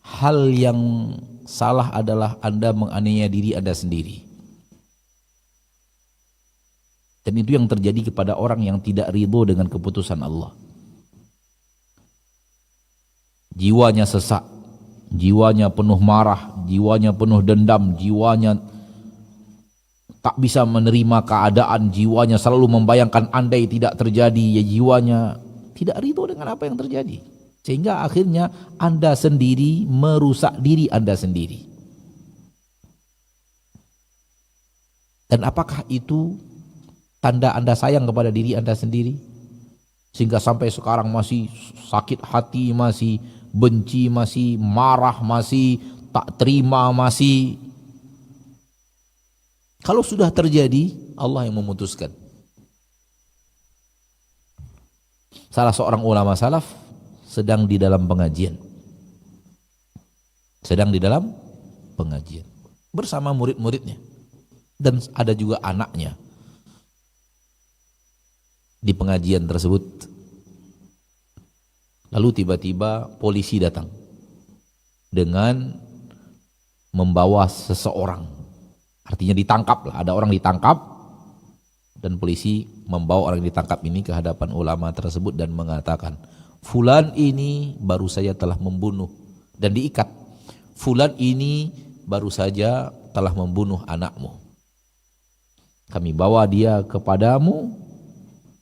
Hal yang salah adalah Anda menganiaya diri Anda sendiri. Dan itu yang terjadi kepada orang yang tidak ridho dengan keputusan Allah. Jiwanya sesak, jiwanya penuh marah, jiwanya penuh dendam, jiwanya tak bisa menerima keadaan, jiwanya selalu membayangkan andai tidak terjadi, ya jiwanya tidak ridho dengan apa yang terjadi. Sehingga akhirnya Anda sendiri merusak diri Anda sendiri. Dan apakah itu tanda Anda sayang kepada diri Anda sendiri? Sehingga sampai sekarang masih sakit hati, masih benci, masih marah, masih tak terima, masih. Kalau sudah terjadi, Allah yang memutuskan. Salah seorang ulama salaf sedang di dalam pengajian. Bersama murid-muridnya. Dan ada juga anaknya di pengajian tersebut. Lalu tiba-tiba polisi datang dengan membawa seseorang. Artinya ditangkap lah, ada orang ditangkap dan polisi membawa orang yang ditangkap ini ke hadapan ulama tersebut dan mengatakan, fulan ini baru saja telah membunuh, dan diikat. Fulan ini baru saja telah membunuh anakmu. Kami bawa dia kepadamu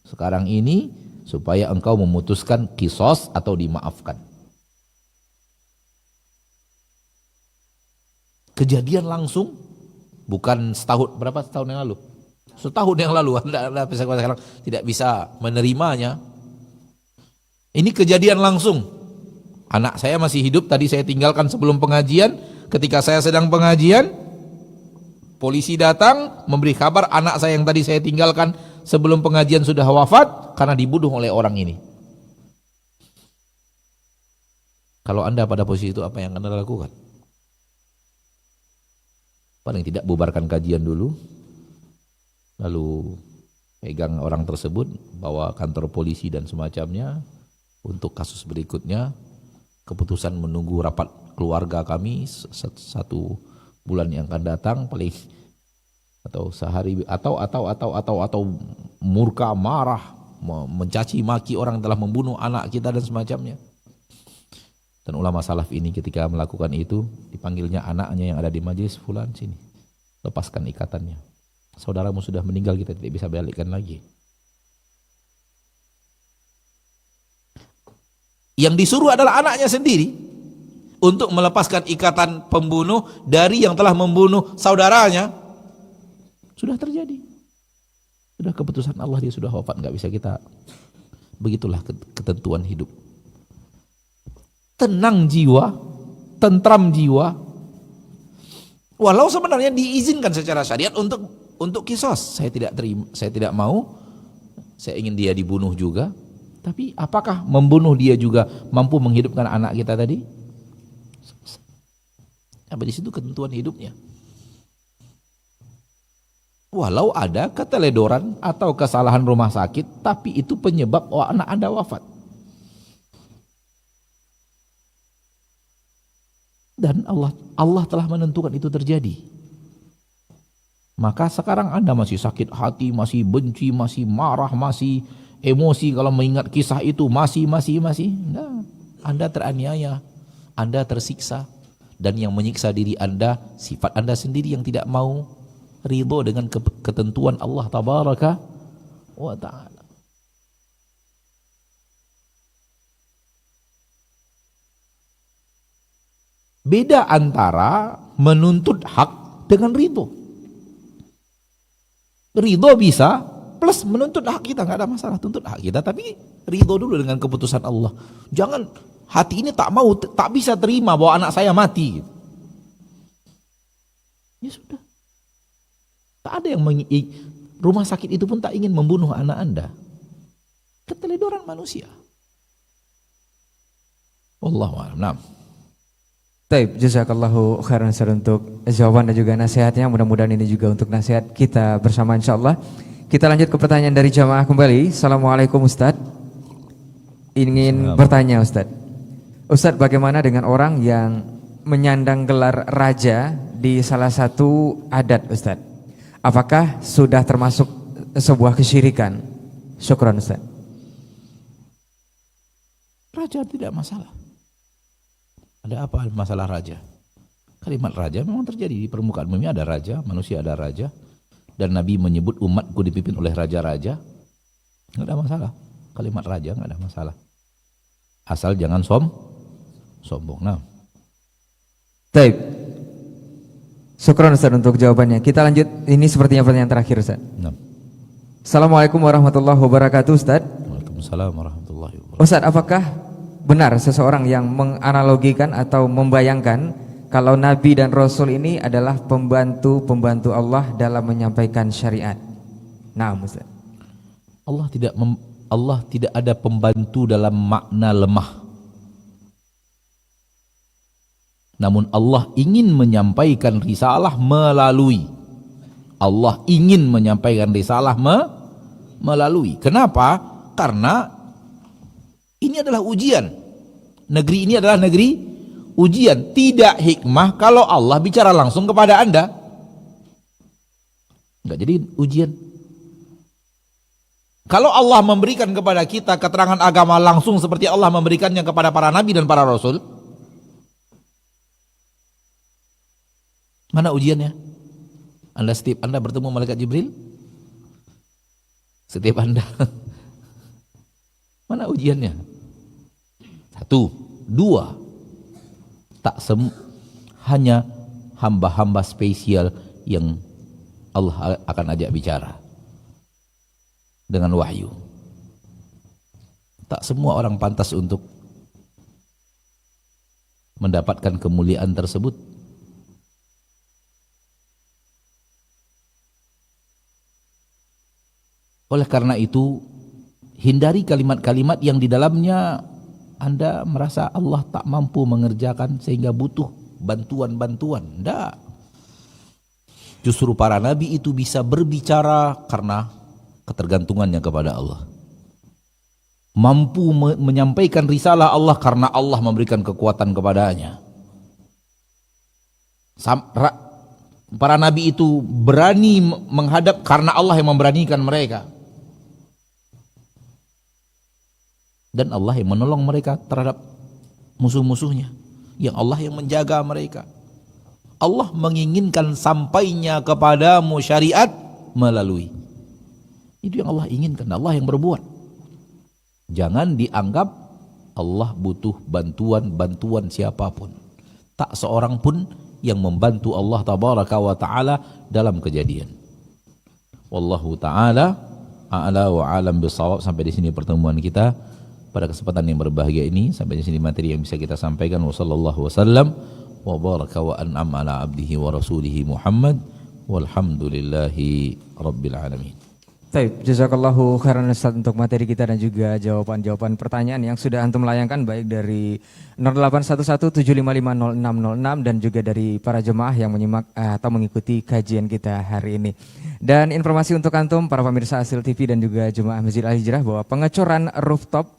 sekarang ini supaya engkau memutuskan kisos atau dimaafkan. Kejadian langsung. Bukan setahun, berapa setahun yang lalu? Setahun yang lalu, Anda sekarang tidak bisa menerimanya. Ini kejadian langsung. Anak saya masih hidup, tadi saya tinggalkan sebelum pengajian. Ketika saya sedang pengajian, polisi datang memberi kabar anak saya yang tadi saya tinggalkan sebelum pengajian sudah wafat karena dibunuh oleh orang ini. Kalau Anda pada posisi itu, apa yang Anda lakukan? Paling tidak bubarkan kajian dulu, lalu pegang orang tersebut, bawa kantor polisi dan semacamnya. Untuk kasus berikutnya, keputusan menunggu rapat keluarga kami 1 bulan yang akan datang, paling atau sehari atau murka, marah, mencaci maki orang telah membunuh anak kita dan semacamnya. Dan ulama salaf ini ketika melakukan itu, dipanggilnya anaknya yang ada di majelis, fulan sini, lepaskan ikatannya. Saudaramu sudah meninggal, kita tidak bisa balikkan lagi. Yang disuruh adalah anaknya sendiri untuk melepaskan ikatan pembunuh dari yang telah membunuh saudaranya. Sudah terjadi. Sudah keputusan Allah, dia sudah wafat, nggak bisa kita. Begitulah ketentuan hidup. Tenang jiwa, tentram jiwa. Walau sebenarnya diizinkan secara syariat untuk kisos. Saya tidak terima, saya tidak mau. Saya ingin dia dibunuh juga. Tapi apakah membunuh dia juga mampu menghidupkan anak kita tadi? Apa di situ ketentuan hidupnya? Walau ada keteledoran atau kesalahan rumah sakit, tapi itu penyebab anak Anda wafat. Dan Allah telah menentukan itu terjadi. Maka sekarang Anda masih sakit hati, masih benci, masih marah, masih emosi kalau mengingat kisah itu, masih. Nah, Anda teraniaya, Anda tersiksa. Dan yang menyiksa diri Anda, sifat Anda sendiri yang tidak mau ridho dengan ketentuan Allah Tabaraka wa Ta'ala. Beda antara menuntut hak dengan ridho. Ridho bisa plus menuntut hak kita, nggak ada masalah, tuntut hak kita, tapi ridho dulu dengan keputusan Allah. Jangan hati ini tak mau, tak bisa terima bahwa anak saya mati. Ya sudah. Tak ada yang rumah sakit itu pun tak ingin membunuh anak Anda. Keteledoran manusia. Wallahu a'lam. Nah. Taib, jazakallahu khairan untuk jawaban dan juga nasihatnya. Mudah-mudahan ini juga untuk nasihat kita bersama insyaallah. Kita lanjut ke pertanyaan dari jamaah kembali. Assalamualaikum Ustadz. Ingin bertanya Ustadz. Ustadz, bagaimana dengan orang yang menyandang gelar raja di salah satu adat Ustadz? Apakah sudah termasuk sebuah kesyirikan? Syukran Ustadz. Raja tidak masalah. Ada apa masalah raja? Kalimat raja memang terjadi di permukaan bumi, ada raja, manusia ada raja. Dan Nabi menyebut umatku dipimpin oleh raja-raja. Nggak ada masalah. Kalimat raja nggak ada masalah. Asal jangan sombong. Nah. Taib. Syukran Ustaz untuk jawabannya. Kita lanjut, ini sepertinya pertanyaan terakhir Ustaz. Nah. Assalamualaikum warahmatullahi wabarakatuh Ustaz. Waalaikumsalam warahmatullahi wabarakatuh. Ustaz, apakah benar seseorang yang menganalogikan atau membayangkan kalau Nabi dan Rasul ini adalah pembantu Allah dalam menyampaikan syariat? Nah, Ustaz. Allah tidak ada pembantu dalam makna lemah. Namun Allah ingin menyampaikan risalah melalui. Allah ingin menyampaikan risalah melalui. Kenapa? Karena ini adalah ujian. Negeri ini adalah negeri ujian. Tidak hikmah kalau Allah bicara langsung kepada Anda. Enggak jadi ujian. Kalau Allah memberikan kepada kita keterangan agama langsung seperti Allah memberikannya kepada para nabi dan para rasul, mana ujiannya? Setiap Anda bertemu malaikat Jibril? Setiap Anda mana ujiannya? 1, 2, hanya hamba-hamba spesial yang Allah akan ajak bicara dengan wahyu. Tak semua orang pantas untuk mendapatkan kemuliaan tersebut. Oleh karena itu, hindari kalimat-kalimat yang di dalamnya Anda merasa Allah tak mampu mengerjakan sehingga butuh bantuan-bantuan. Tidak. Justru para nabi itu bisa berbicara karena ketergantungannya kepada Allah. Mampu menyampaikan risalah Allah karena Allah memberikan kekuatan kepadanya. Para nabi itu berani menghadap karena Allah yang memberanikan mereka. Dan Allah yang menolong mereka terhadap musuh-musuhnya. Yang Allah yang menjaga mereka. Allah menginginkan sampainya kepadamu syariat melalui. Itu yang Allah inginkan, Allah yang berbuat. Jangan dianggap Allah butuh bantuan siapapun. Tak seorang pun yang membantu Allah Tabaraka wa Ta'ala dalam kejadian. Wallahu taala a'la wa alam bisawab. Sampai di sini pertemuan kita pada kesempatan yang berbahagia ini. Sampai di sini materi yang bisa kita sampaikan. Wassallallahu wasallam wa baraka wa an'am ala abdihi wa rasulihi Muhammad walhamdulillahi rabbil alamin. Baik, jazakallahu khairan Ustaz untuk materi kita dan juga jawaban-jawaban pertanyaan yang sudah antum layangkan baik dari 081175500606 dan juga dari para jemaah yang menyimak atau mengikuti kajian kita hari ini. Dan informasi untuk antum para pemirsa Asil TV dan juga jemaah Masjid Al Hijrah bahwa pengecoran rooftop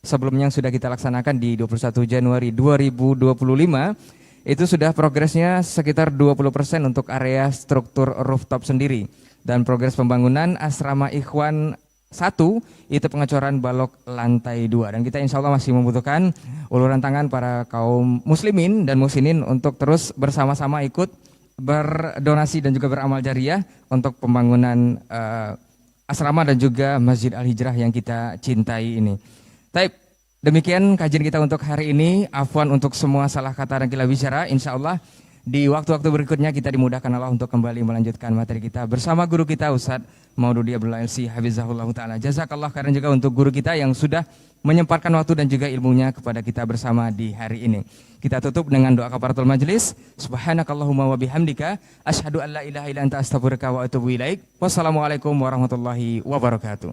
sebelumnya yang sudah kita laksanakan di 21 Januari 2025 itu sudah progresnya sekitar 20% untuk area struktur rooftop sendiri. Dan progres pembangunan asrama Ikhwan 1 itu pengecoran balok lantai 2. Dan kita insya Allah masih membutuhkan uluran tangan para kaum muslimin dan muslimin untuk terus bersama-sama ikut berdonasi dan juga beramal jariah untuk pembangunan asrama dan juga Masjid Al Hijrah yang kita cintai ini. Taib, demikian kajian kita untuk hari ini. Afwan untuk semua salah kata dan kila bicara. Insya Allah di waktu-waktu berikutnya kita dimudahkan Allah untuk kembali melanjutkan materi kita bersama guru kita Ustadz Maududi Abdullah LC Hafizahullah Ta'ala. Jazakallah khairan juga untuk guru kita yang sudah menyempatkan waktu dan juga ilmunya kepada kita bersama di hari ini. Kita tutup dengan doa kafaratul majlis. Subhanakallahumma wa bihamdika asyhadu an la ilaha illa anta astaghfiruka wa atubu ilaik. Wassalamualaikum warahmatullahi wabarakatuh.